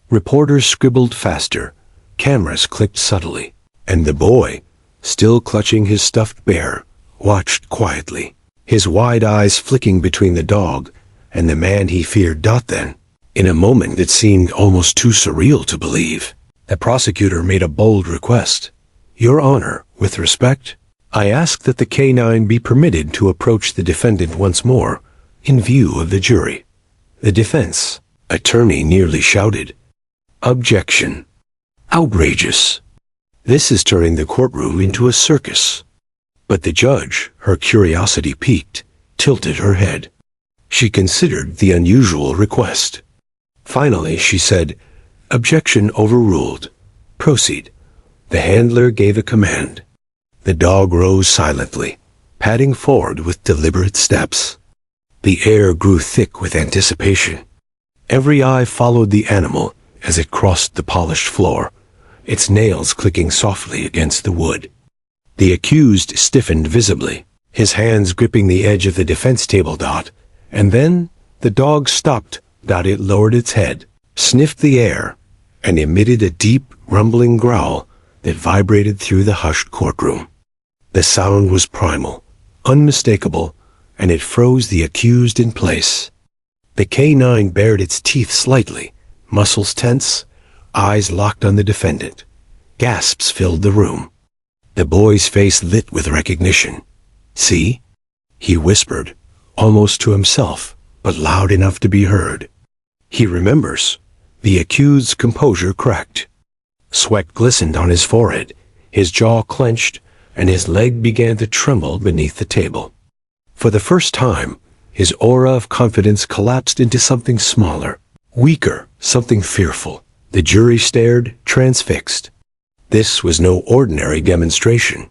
Reporters scribbled faster, cameras clicked subtly, and the boy, still clutching his stuffed bear, watched quietly, his wide eyes flicking between the dog and the man he feared. Then, in a moment that seemed almost too surreal to believe, the prosecutor made a bold request. Your Honor, with respect, I ask that the canine be permitted to approach the defendant once more, in view of the jury. The defense attorney nearly shouted. Objection. Outrageous. This is turning the courtroom into a circus. But the judge, her curiosity piqued, tilted her head. She considered the unusual request. Finally, she said, Objection overruled. Proceed. The handler gave a command. The dog rose silently, padding forward with deliberate steps. The air grew thick with anticipation. Every eye followed the animal as it crossed the polished floor, its nails clicking softly against the wood. The accused stiffened visibly, his hands gripping the edge of the defense table. And then the dog stopped. It lowered its head, sniffed the air, and emitted a deep, rumbling growl that vibrated through the hushed courtroom. The sound was primal, unmistakable, and it froze the accused in place. The K-9 bared its teeth slightly, muscles tense, eyes locked on the defendant. Gasps filled the room. The boy's face lit with recognition. "See?" he whispered, almost to himself, but loud enough to be heard. He remembers. The accused's composure cracked. Sweat glistened on his forehead, his jaw clenched, and his leg began to tremble beneath the table. For the first time, his aura of confidence collapsed into something smaller, weaker, something fearful. The jury stared, transfixed. This was no ordinary demonstration.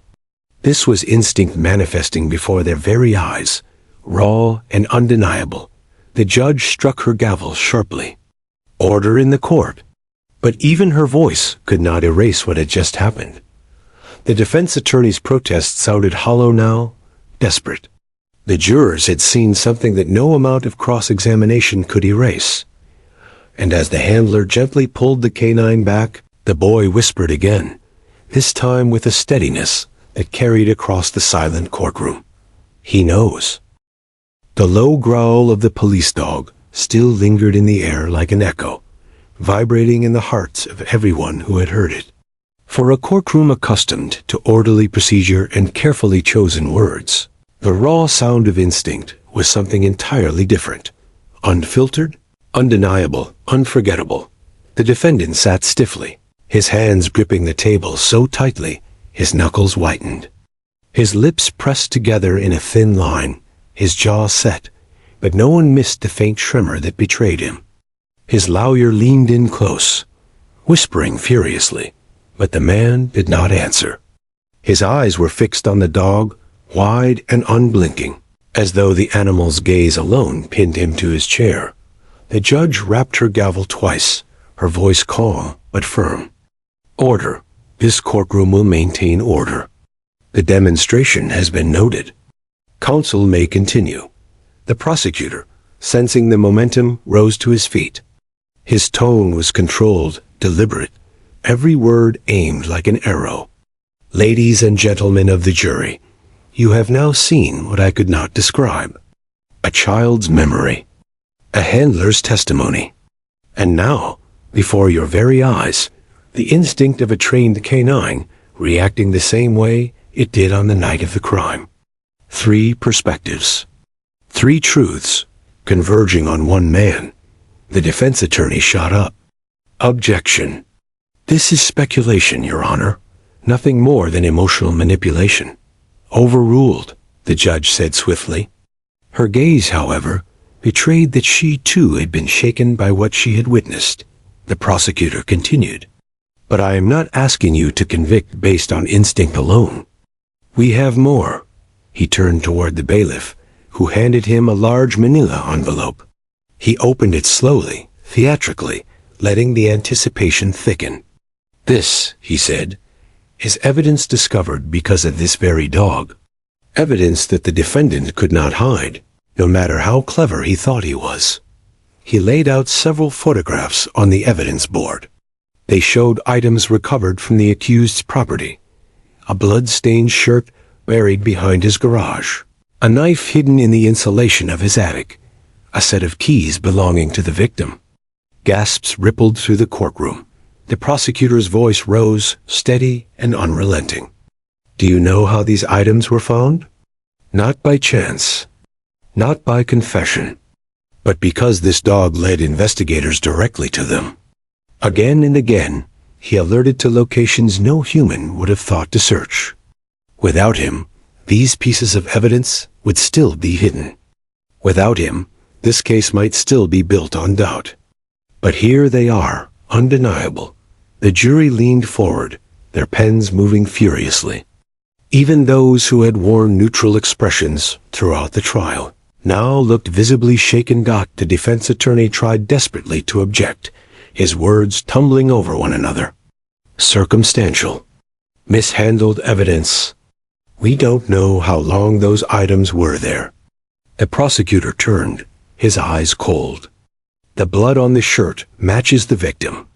This was instinct manifesting before their very eyes, raw and undeniable. The judge struck her gavel sharply. Order in the court. But even her voice could not erase what had just happened. The defense attorney's protest sounded hollow now, desperate. The jurors had seen something that no amount of cross-examination could erase. And as the handler gently pulled the K-9 back, the boy whispered again, this time with a steadiness that carried across the silent courtroom. He knows. The low growl of the police dog still lingered in the air like an echo, vibrating in the hearts of everyone who had heard it. For a courtroom accustomed to orderly procedure and carefully chosen words, the raw sound of instinct was something entirely different. Unfiltered, undeniable, unforgettable. The defendant sat stiffly, his hands gripping the table so tightly, his knuckles whitened. His lips pressed together in a thin line, his jaw set, but no one missed the faint tremor that betrayed him. His lawyer leaned in close, whispering furiously, but the man did not answer. His eyes were fixed on the dog, wide and unblinking, as though the animal's gaze alone pinned him to his chair. The judge rapped her gavel twice, her voice calm but firm. Order. This courtroom will maintain order. The demonstration has been noted. Counsel may continue. The prosecutor, sensing the momentum, rose to his feet. His tone was controlled, deliberate, every word aimed like an arrow. Ladies and gentlemen of the jury, you have now seen what I could not describe. A child's memory. A handler's testimony. And now, before your very eyes, the instinct of a trained K-9 reacting the same way it did on the night of the crime. 3 perspectives. 3 truths, converging on one man. The defense attorney shot up. Objection. This is speculation, Your Honor. Nothing more than emotional manipulation. Overruled, the judge said swiftly. Her gaze, however, betrayed that she too had been shaken by what she had witnessed. The prosecutor continued. But I am not asking you to convict based on instinct alone. We have more. He turned toward the bailiff, who handed him a large manila envelope. He opened it slowly, theatrically, letting the anticipation thicken. This, he said, is evidence discovered because of this very dog. Evidence that the defendant could not hide, no matter how clever he thought he was. He laid out several photographs on the evidence board. They showed items recovered from the accused's property. A blood-stained shirt buried behind his garage. A knife hidden in the insulation of his attic. A set of keys belonging to the victim. Gasps rippled through the courtroom. The prosecutor's voice rose, steady and unrelenting. Do you know how these items were found? Not by chance. Not by confession. But because this dog led investigators directly to them. Again and again, he alerted to locations no human would have thought to search. Without him, these pieces of evidence would still be hidden. Without him, this case might still be built on doubt. But here they are, undeniable. The jury leaned forward, their pens moving furiously. Even those who had worn neutral expressions throughout the trial now looked visibly shaken. The defense attorney tried desperately to object, his words tumbling over one another. Circumstantial. Mishandled evidence. We don't know how long those items were there. The prosecutor turned, his eyes cold. The blood on the shirt matches the victim.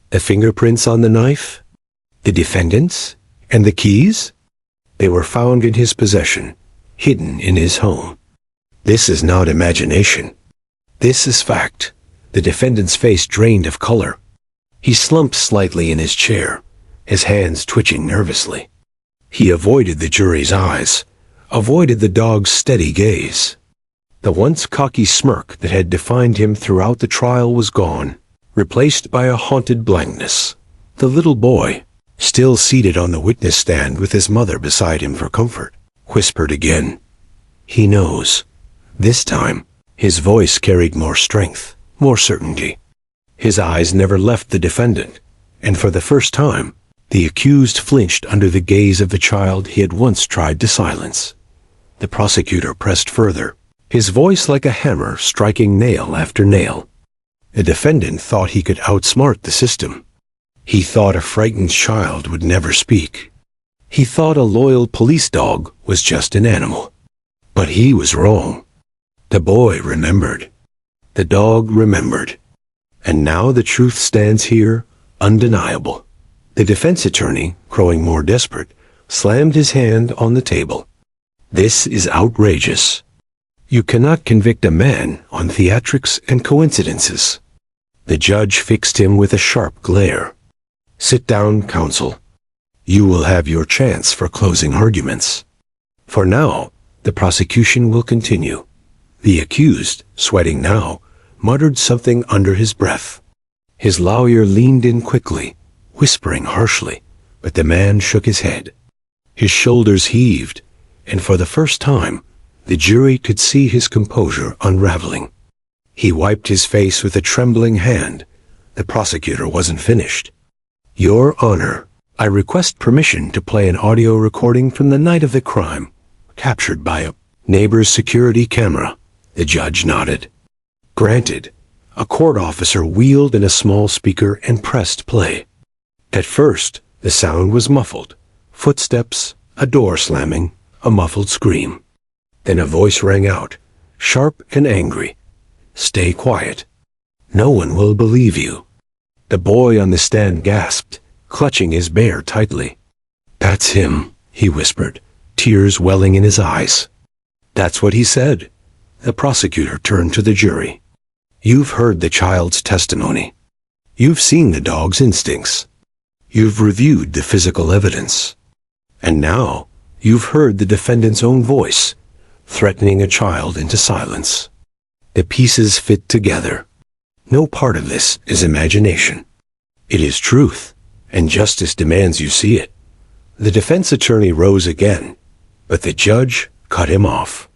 The fingerprints on the knife? The defendant's? And the keys? They were found in his possession, hidden in his home. This is not imagination. This is fact. The defendant's face drained of color. He slumped slightly in his chair, his hands twitching nervously. He avoided the jury's eyes, avoided the dog's steady gaze. The once cocky smirk that had defined him throughout the trial was gone, replaced by a haunted blankness. The little boy, still seated on the witness stand with his mother beside him for comfort, whispered again. He knows. This time, his voice carried more strength, more certainty. His eyes never left the defendant, and for the first time, the accused flinched under the gaze of the child he had once tried to silence. The prosecutor pressed further, his voice like a hammer striking nail after nail. The defendant thought he could outsmart the system. He thought a frightened child would never speak. He thought a loyal police dog was just an animal. But he was wrong. The boy remembered. The dog remembered. And now the truth stands here, undeniable. The defense attorney, growing more desperate, slammed his hand on the table. This is outrageous. You cannot convict a man on theatrics and coincidences. The judge fixed him with a sharp glare. Sit down, counsel. You will have your chance for closing arguments. For now, the prosecution will continue. The accused, sweating now, muttered something under his breath. His lawyer leaned in quickly, whispering harshly, but the man shook his head. His shoulders heaved, and for the first time, the jury could see his composure unraveling. He wiped his face with a trembling hand. The prosecutor wasn't finished. Your Honor, I request permission to play an audio recording from the night of the crime, captured by a neighbor's security camera. The judge nodded. Granted. A court officer wheeled in a small speaker and pressed play. At first, the sound was muffled. Footsteps, a door slamming, a muffled scream. Then a voice rang out, sharp and angry. Stay quiet. No one will believe you. The boy on the stand gasped, clutching his bear tightly. That's him, he whispered, tears welling in his eyes. That's what he said. The prosecutor turned to the jury. You've heard the child's testimony. You've seen the dog's instincts. You've reviewed the physical evidence. And now, you've heard the defendant's own voice, threatening a child into silence. The pieces fit together. No part of this is imagination. It is truth, and justice demands you see it. The defense attorney rose again, but the judge cut him off.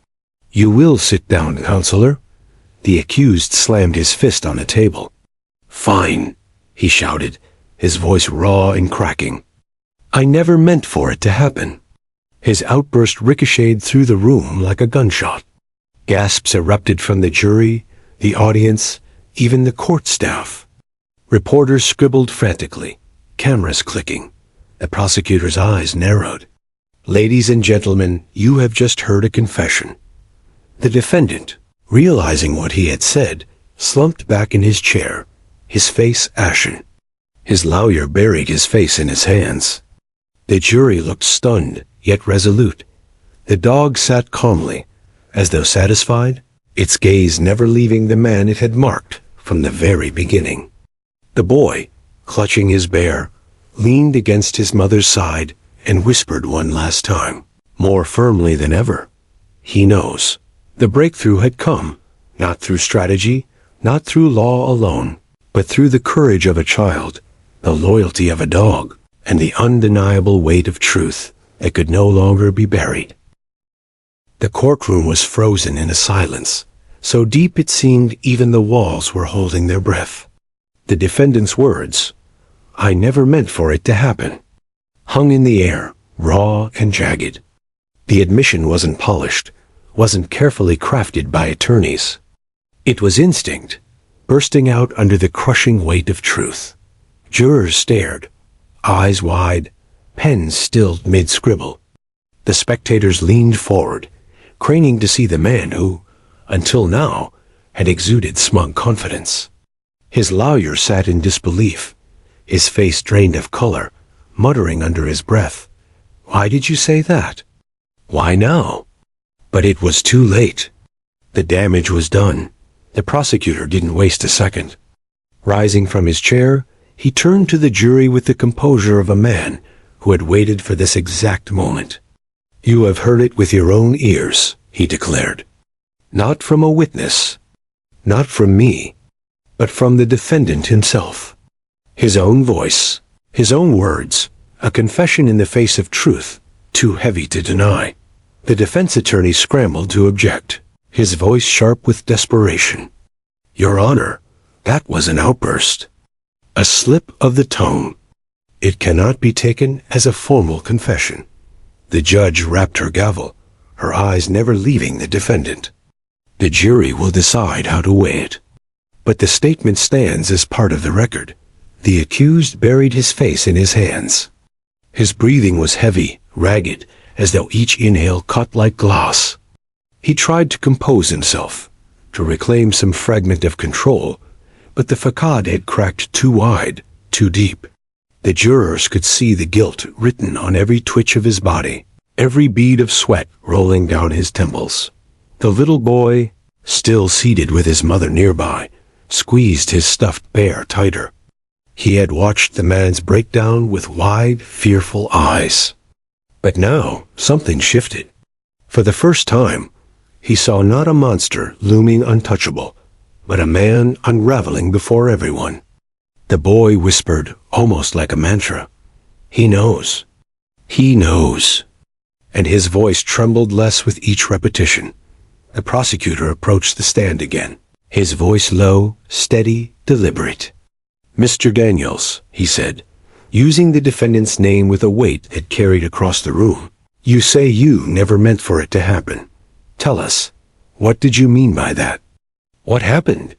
You will sit down, counselor. The accused slammed his fist on the table. Fine, he shouted, his voice raw and cracking. I never meant for it to happen. His outburst ricocheted through the room like a gunshot. Gasps erupted from the jury, the audience, even the court staff. Reporters scribbled frantically, cameras clicking. The prosecutor's eyes narrowed. Ladies and gentlemen, you have just heard a confession. The defendant, realizing what he had said, slumped back in his chair, his face ashen. His lawyer buried his face in his hands. The jury looked stunned, yet resolute. The dog sat calmly, as though satisfied, its gaze never leaving the man it had marked from the very beginning. The boy, clutching his bear, leaned against his mother's side and whispered one last time, more firmly than ever. He knows. The breakthrough had come, not through strategy, not through law alone, but through the courage of a child, the loyalty of a dog, and the undeniable weight of truth that could no longer be buried. The courtroom was frozen in a silence, so deep it seemed even the walls were holding their breath. The defendant's words, I never meant for it to happen, hung in the air, raw and jagged. The admission wasn't polished, wasn't carefully crafted by attorneys. It was instinct, bursting out under the crushing weight of truth. Jurors stared, eyes wide, pens stilled mid-scribble. The spectators leaned forward, craning to see the man who, until now, had exuded smug confidence. His lawyer sat in disbelief, his face drained of color, muttering under his breath, Why did you say that? Why now? But it was too late. The damage was done. The prosecutor didn't waste a second. Rising from his chair, he turned to the jury with the composure of a man who had waited for this exact moment. "You have heard it with your own ears," he declared. "Not from a witness, not from me, but from the defendant himself. His own voice, his own words, a confession in the face of truth, too heavy to deny." The defense attorney scrambled to object, his voice sharp with desperation. "Your Honor, that was an outburst. A slip of the tongue. It cannot be taken as a formal confession." The judge rapped her gavel, her eyes never leaving the defendant. "The jury will decide how to weigh it. But the statement stands as part of the record." The accused buried his face in his hands. His breathing was heavy, ragged, as though each inhale cut like glass. He tried to compose himself, to reclaim some fragment of control, but the facade had cracked too wide, too deep. The jurors could see the guilt written on every twitch of his body, every bead of sweat rolling down his temples. The little boy, still seated with his mother nearby, squeezed his stuffed bear tighter. He had watched the man's breakdown with wide, fearful eyes. But now something shifted. For the first time, he saw not a monster looming untouchable, but a man unraveling before everyone. The boy whispered, almost like a mantra, "He knows. He knows." And his voice trembled less with each repetition. The prosecutor approached the stand again, his voice low, steady, deliberate. "Mr. Daniels," he said, using the defendant's name with a weight that carried across the room, "you say you never meant for it to happen. Tell us, what did you mean by that? What happened?"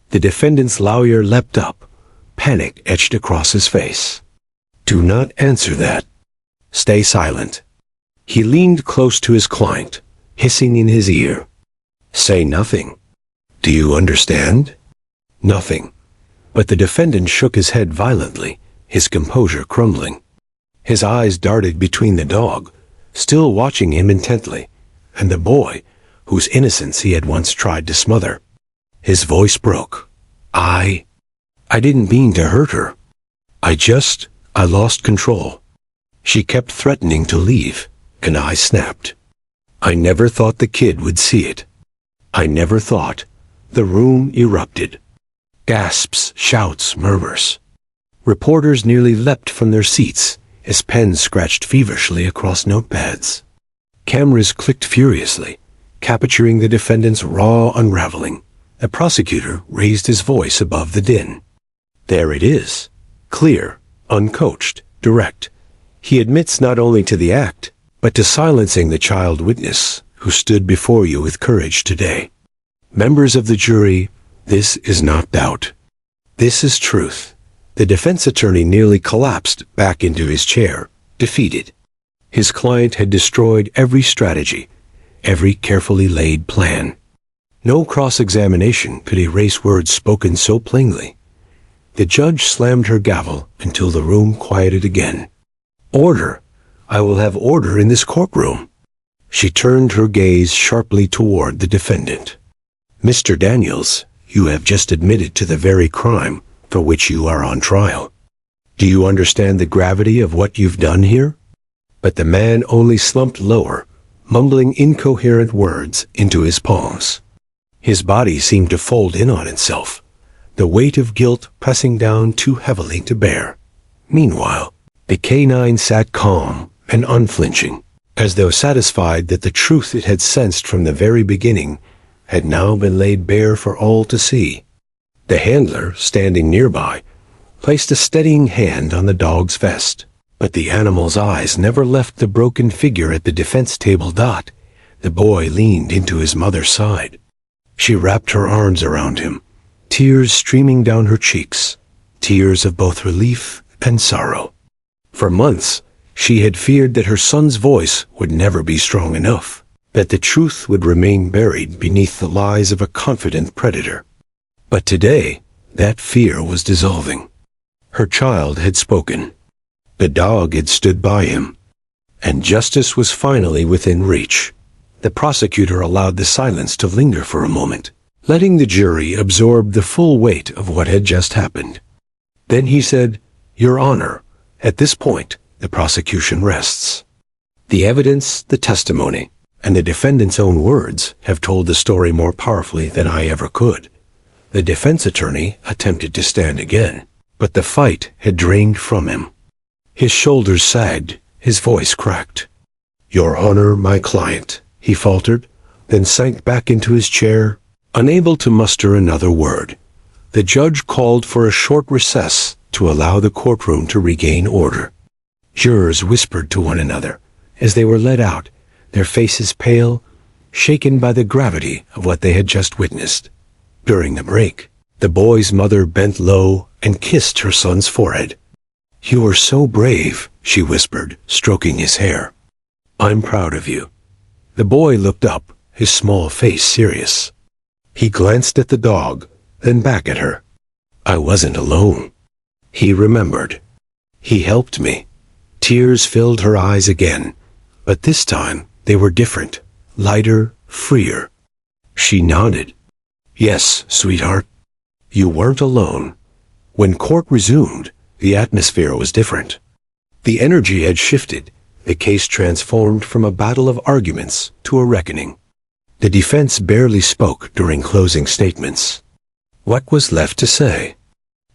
The defendant's lawyer leapt up, panic etched across his face. "Do not answer that. Stay silent." He leaned close to his client, hissing in his ear. "Say nothing. Do you understand?" "Nothing." But the defendant shook his head violently, his composure crumbling. His eyes darted between the dog, still watching him intently, and the boy, whose innocence he had once tried to smother. His voice broke. I didn't mean to hurt her. I lost control. She kept threatening to leave, and I snapped. I never thought the kid would see it. I never thought." The room erupted. Gasps, shouts, murmurs. Reporters nearly leapt from their seats as pens scratched feverishly across notepads. Cameras clicked furiously, capturing the defendant's raw unraveling. The prosecutor raised his voice above the din. "There it is. Clear, uncoached, direct. He admits not only to the act, but to silencing the child witness who stood before you with courage today. Members of the jury, this is not doubt. This is truth." The defense attorney nearly collapsed back into his chair, defeated. His client had destroyed every strategy, every carefully laid plan. No cross-examination could erase words spoken so plainly. The judge slammed her gavel until the room quieted again. "Order! I will have order in this courtroom." She turned her gaze sharply toward the defendant. "Mr. Daniels, you have just admitted to the very crime for which you are on trial. Do you understand the gravity of what you've done here?" But the man only slumped lower, mumbling incoherent words into his palms. His body seemed to fold in on itself, the weight of guilt pressing down too heavily to bear. Meanwhile, the canine sat calm and unflinching, as though satisfied that the truth it had sensed from the very beginning had now been laid bare for all to see. The handler, standing nearby, placed a steadying hand on the dog's vest, but the animal's eyes never left the broken figure at the defense table. The boy leaned into his mother's side. She wrapped her arms around him, tears streaming down her cheeks, tears of both relief and sorrow. For months, she had feared that her son's voice would never be strong enough, that the truth would remain buried beneath the lies of a confident predator. But today, that fear was dissolving. Her child had spoken. The dog had stood by him, and justice was finally within reach. The prosecutor allowed the silence to linger for a moment, letting the jury absorb the full weight of what had just happened. Then he said, "Your Honor, at this point, the prosecution rests. The evidence, the testimony, and the defendant's own words have told the story more powerfully than I ever could." The defense attorney attempted to stand again, but the fight had drained from him. His shoulders sagged, his voice cracked. "Your Honor, my client," he faltered, then sank back into his chair, unable to muster another word. The judge called for a short recess to allow the courtroom to regain order. Jurors whispered to one another as they were led out, their faces pale, shaken by the gravity of what they had just witnessed. During the break, the boy's mother bent low and kissed her son's forehead. "You are so brave," she whispered, stroking his hair. "I'm proud of you." The boy looked up, his small face serious. He glanced at the dog, then back at her. "I wasn't alone." He remembered. "He helped me." Tears filled her eyes again, but this time they were different, lighter, freer. She nodded. "Yes, sweetheart. You weren't alone." When court resumed, the atmosphere was different. The energy had shifted, the case transformed from a battle of arguments to a reckoning. The defense barely spoke during closing statements. What was left to say?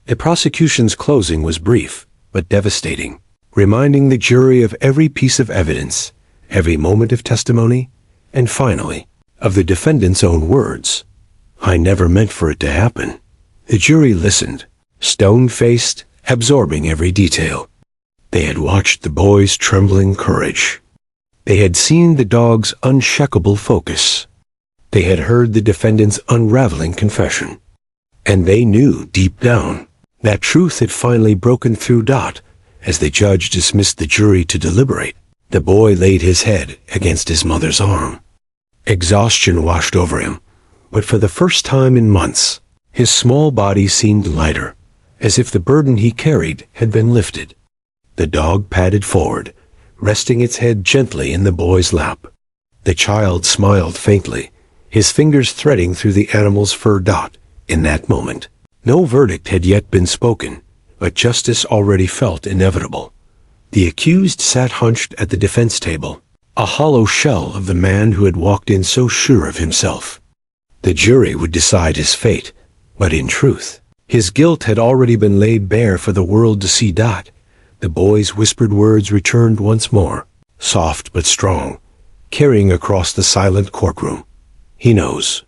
The prosecution's closing was brief, but devastating, reminding the jury of every piece of evidence, every moment of testimony, and finally, of the defendant's own words. "I never meant for it to happen." The jury listened, stone-faced, absorbing every detail. They had watched the boy's trembling courage. They had seen the dog's unshakable focus. They had heard the defendant's unraveling confession. And they knew deep down that truth had finally broken through. As the judge dismissed the jury to deliberate, the boy laid his head against his mother's arm. Exhaustion washed over him, but for the first time in months, his small body seemed lighter, as if the burden he carried had been lifted. The dog padded forward, resting its head gently in the boy's lap. The child smiled faintly, his fingers threading through the animal's fur. In that moment, no verdict had yet been spoken, but justice already felt inevitable. The accused sat hunched at the defense table, a hollow shell of the man who had walked in so sure of himself. The jury would decide his fate, but in truth, his guilt had already been laid bare for the world to see. The boy's whispered words returned once more, soft but strong, carrying across the silent courtroom. "He knows."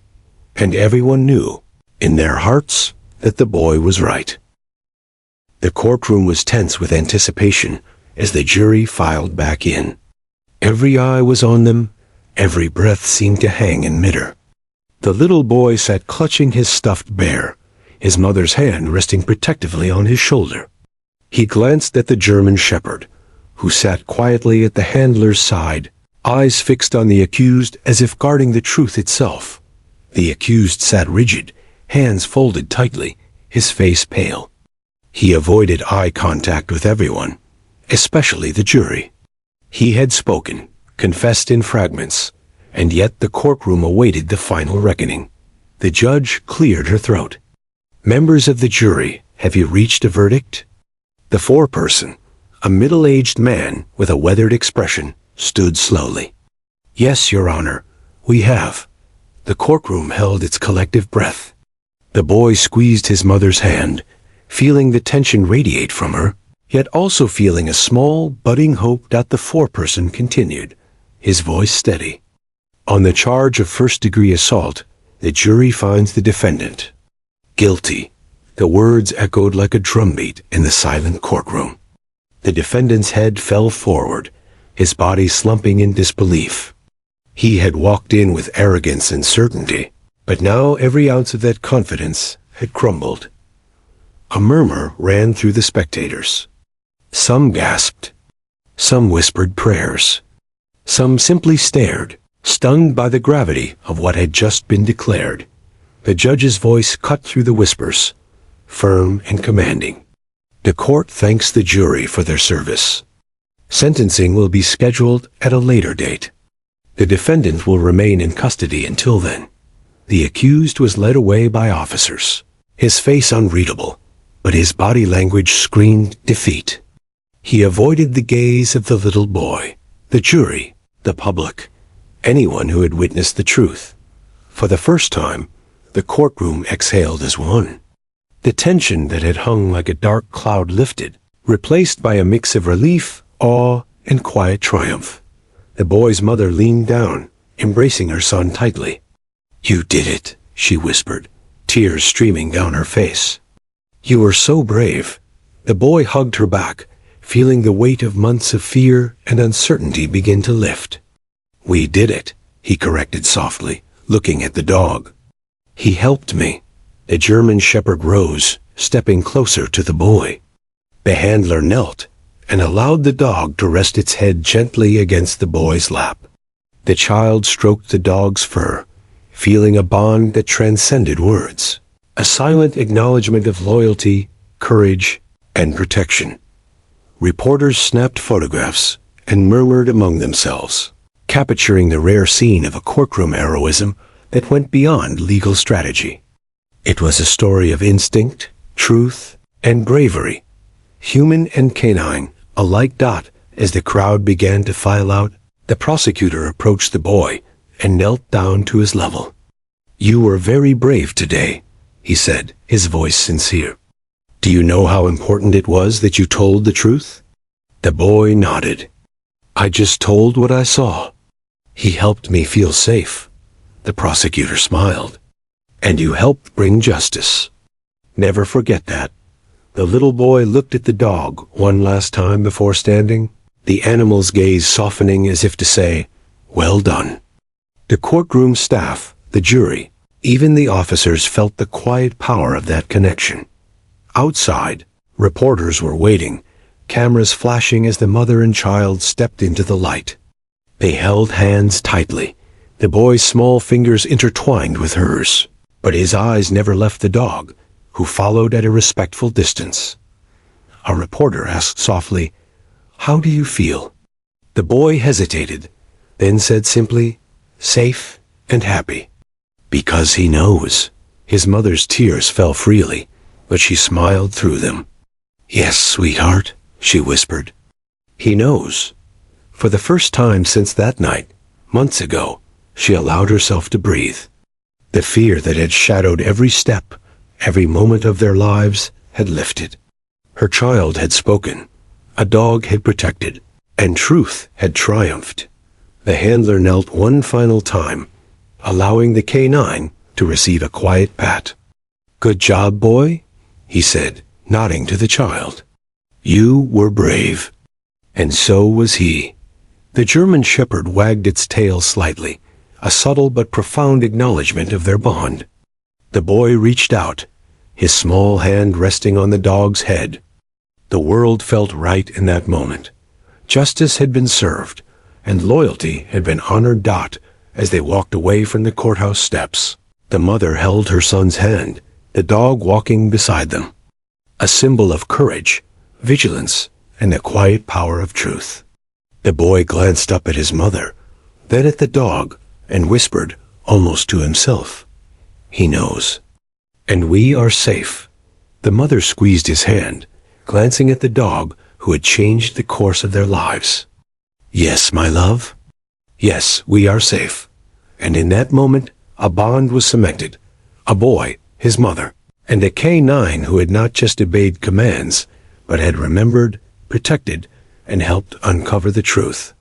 And everyone knew, in their hearts, that the boy was right. The courtroom was tense with anticipation as the jury filed back in. Every eye was on them, every breath seemed to hang in midair. The little boy sat clutching his stuffed bear, his mother's hand resting protectively on his shoulder. He glanced at the German shepherd, who sat quietly at the handler's side, eyes fixed on the accused as if guarding the truth itself. The accused sat rigid, hands folded tightly, his face pale. He avoided eye contact with everyone, especially the jury. He had spoken, confessed in fragments, and yet the courtroom awaited the final reckoning. The judge cleared her throat. "Members of the jury, have you reached a verdict?" The foreperson, a middle-aged man with a weathered expression, stood slowly. "Yes, Your Honor, we have." The courtroom held its collective breath. The boy squeezed his mother's hand, feeling the tension radiate from her, yet also feeling a small, budding hope. The foreperson continued, his voice steady. "On the charge of first-degree assault, the jury finds the defendant guilty." The words echoed like a drumbeat in the silent courtroom. The defendant's head fell forward, his body slumping in disbelief. He had walked in with arrogance and certainty, but now every ounce of that confidence had crumbled. A murmur ran through the spectators. Some gasped. Some whispered prayers. Some simply stared, stunned by the gravity of what had just been declared. The judge's voice cut through the whispers, firm and commanding. "The court thanks the jury for their service. Sentencing will be scheduled at a later date." The defendant will remain in custody until then. The accused was led away by officers, his face unreadable, but his body language screamed defeat. He avoided the gaze of the little boy, the jury, the public, anyone who had witnessed the truth. For the first time, the courtroom exhaled as one. The tension that had hung like a dark cloud lifted, replaced by a mix of relief, awe, and quiet triumph. The boy's mother leaned down, embracing her son tightly. "You did it," she whispered, tears streaming down her face. "You were so brave." The boy hugged her back, feeling the weight of months of fear and uncertainty begin to lift. "We did it," he corrected softly, looking at the dog. "He helped me." The German shepherd rose, stepping closer to the boy. The handler knelt and allowed the dog to rest its head gently against the boy's lap. The child stroked the dog's fur, feeling a bond that transcended words, a silent acknowledgement of loyalty, courage, and protection. Reporters snapped photographs and murmured among themselves, capturing the rare scene of a courtroom heroism that went beyond legal strategy. It was a story of instinct, truth, and bravery, human and canine, alike. As the crowd began to file out, the prosecutor approached the boy and knelt down to his level. "You were very brave today," he said, his voice sincere. "Do you know how important it was that you told the truth?" The boy nodded. "I just told what I saw. He helped me feel safe." The prosecutor smiled. "And you helped bring justice. Never forget that." The little boy looked at the dog one last time before standing, the animal's gaze softening as if to say, "Well done." The courtroom staff, the jury, even the officers felt the quiet power of that connection. Outside, reporters were waiting, cameras flashing as the mother and child stepped into the light. They held hands tightly, the boy's small fingers intertwined with hers, but his eyes never left the dog, who followed at a respectful distance. A reporter asked softly, "How do you feel?" The boy hesitated, then said simply, "Safe and happy." "Because he knows." His mother's tears fell freely, but she smiled through them. "Yes, sweetheart," she whispered. "He knows." For the first time since that night, months ago, she allowed herself to breathe. The fear that had shadowed every step, every moment of their lives, had lifted. Her child had spoken, a dog had protected, and truth had triumphed. The handler knelt one final time, allowing the canine to receive a quiet pat. "Good job, boy," he said, nodding to the child. "You were brave." And so was he. The German shepherd wagged its tail slightly, a subtle but profound acknowledgement of their bond. The boy reached out, his small hand resting on the dog's head. The world felt right in that moment. Justice had been served, and loyalty had been honored. As they walked away from the courthouse steps, the mother held her son's hand, the dog walking beside them. A symbol of courage, vigilance, and the quiet power of truth. The boy glanced up at his mother, then at the dog, and whispered, almost to himself, "He knows. And we are safe." The mother squeezed his hand, glancing at the dog who had changed the course of their lives. "Yes, my love. Yes, we are safe." And in that moment, a bond was cemented. A boy, his mother, and a canine who had not just obeyed commands, but had remembered, protected, and helped uncover the truth.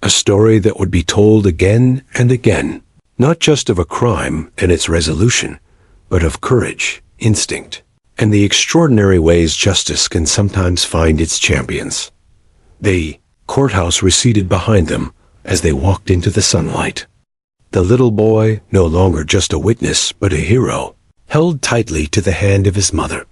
A story that would be told again and again, not just of a crime and its resolution, but of courage, instinct, and the extraordinary ways justice can sometimes find its champions. The courthouse receded behind them as they walked into the sunlight. The little boy, no longer just a witness but a hero, held tightly to the hand of his mother,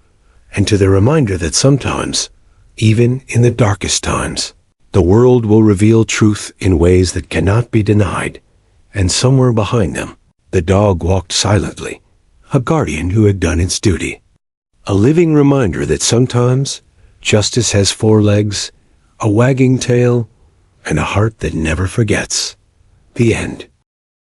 and to the reminder that sometimes, even in the darkest times, the world will reveal truth in ways that cannot be denied. And somewhere behind them, the dog walked silently, a guardian who had done its duty. A living reminder that sometimes justice has 4 legs, a wagging tail, and a heart that never forgets. The end.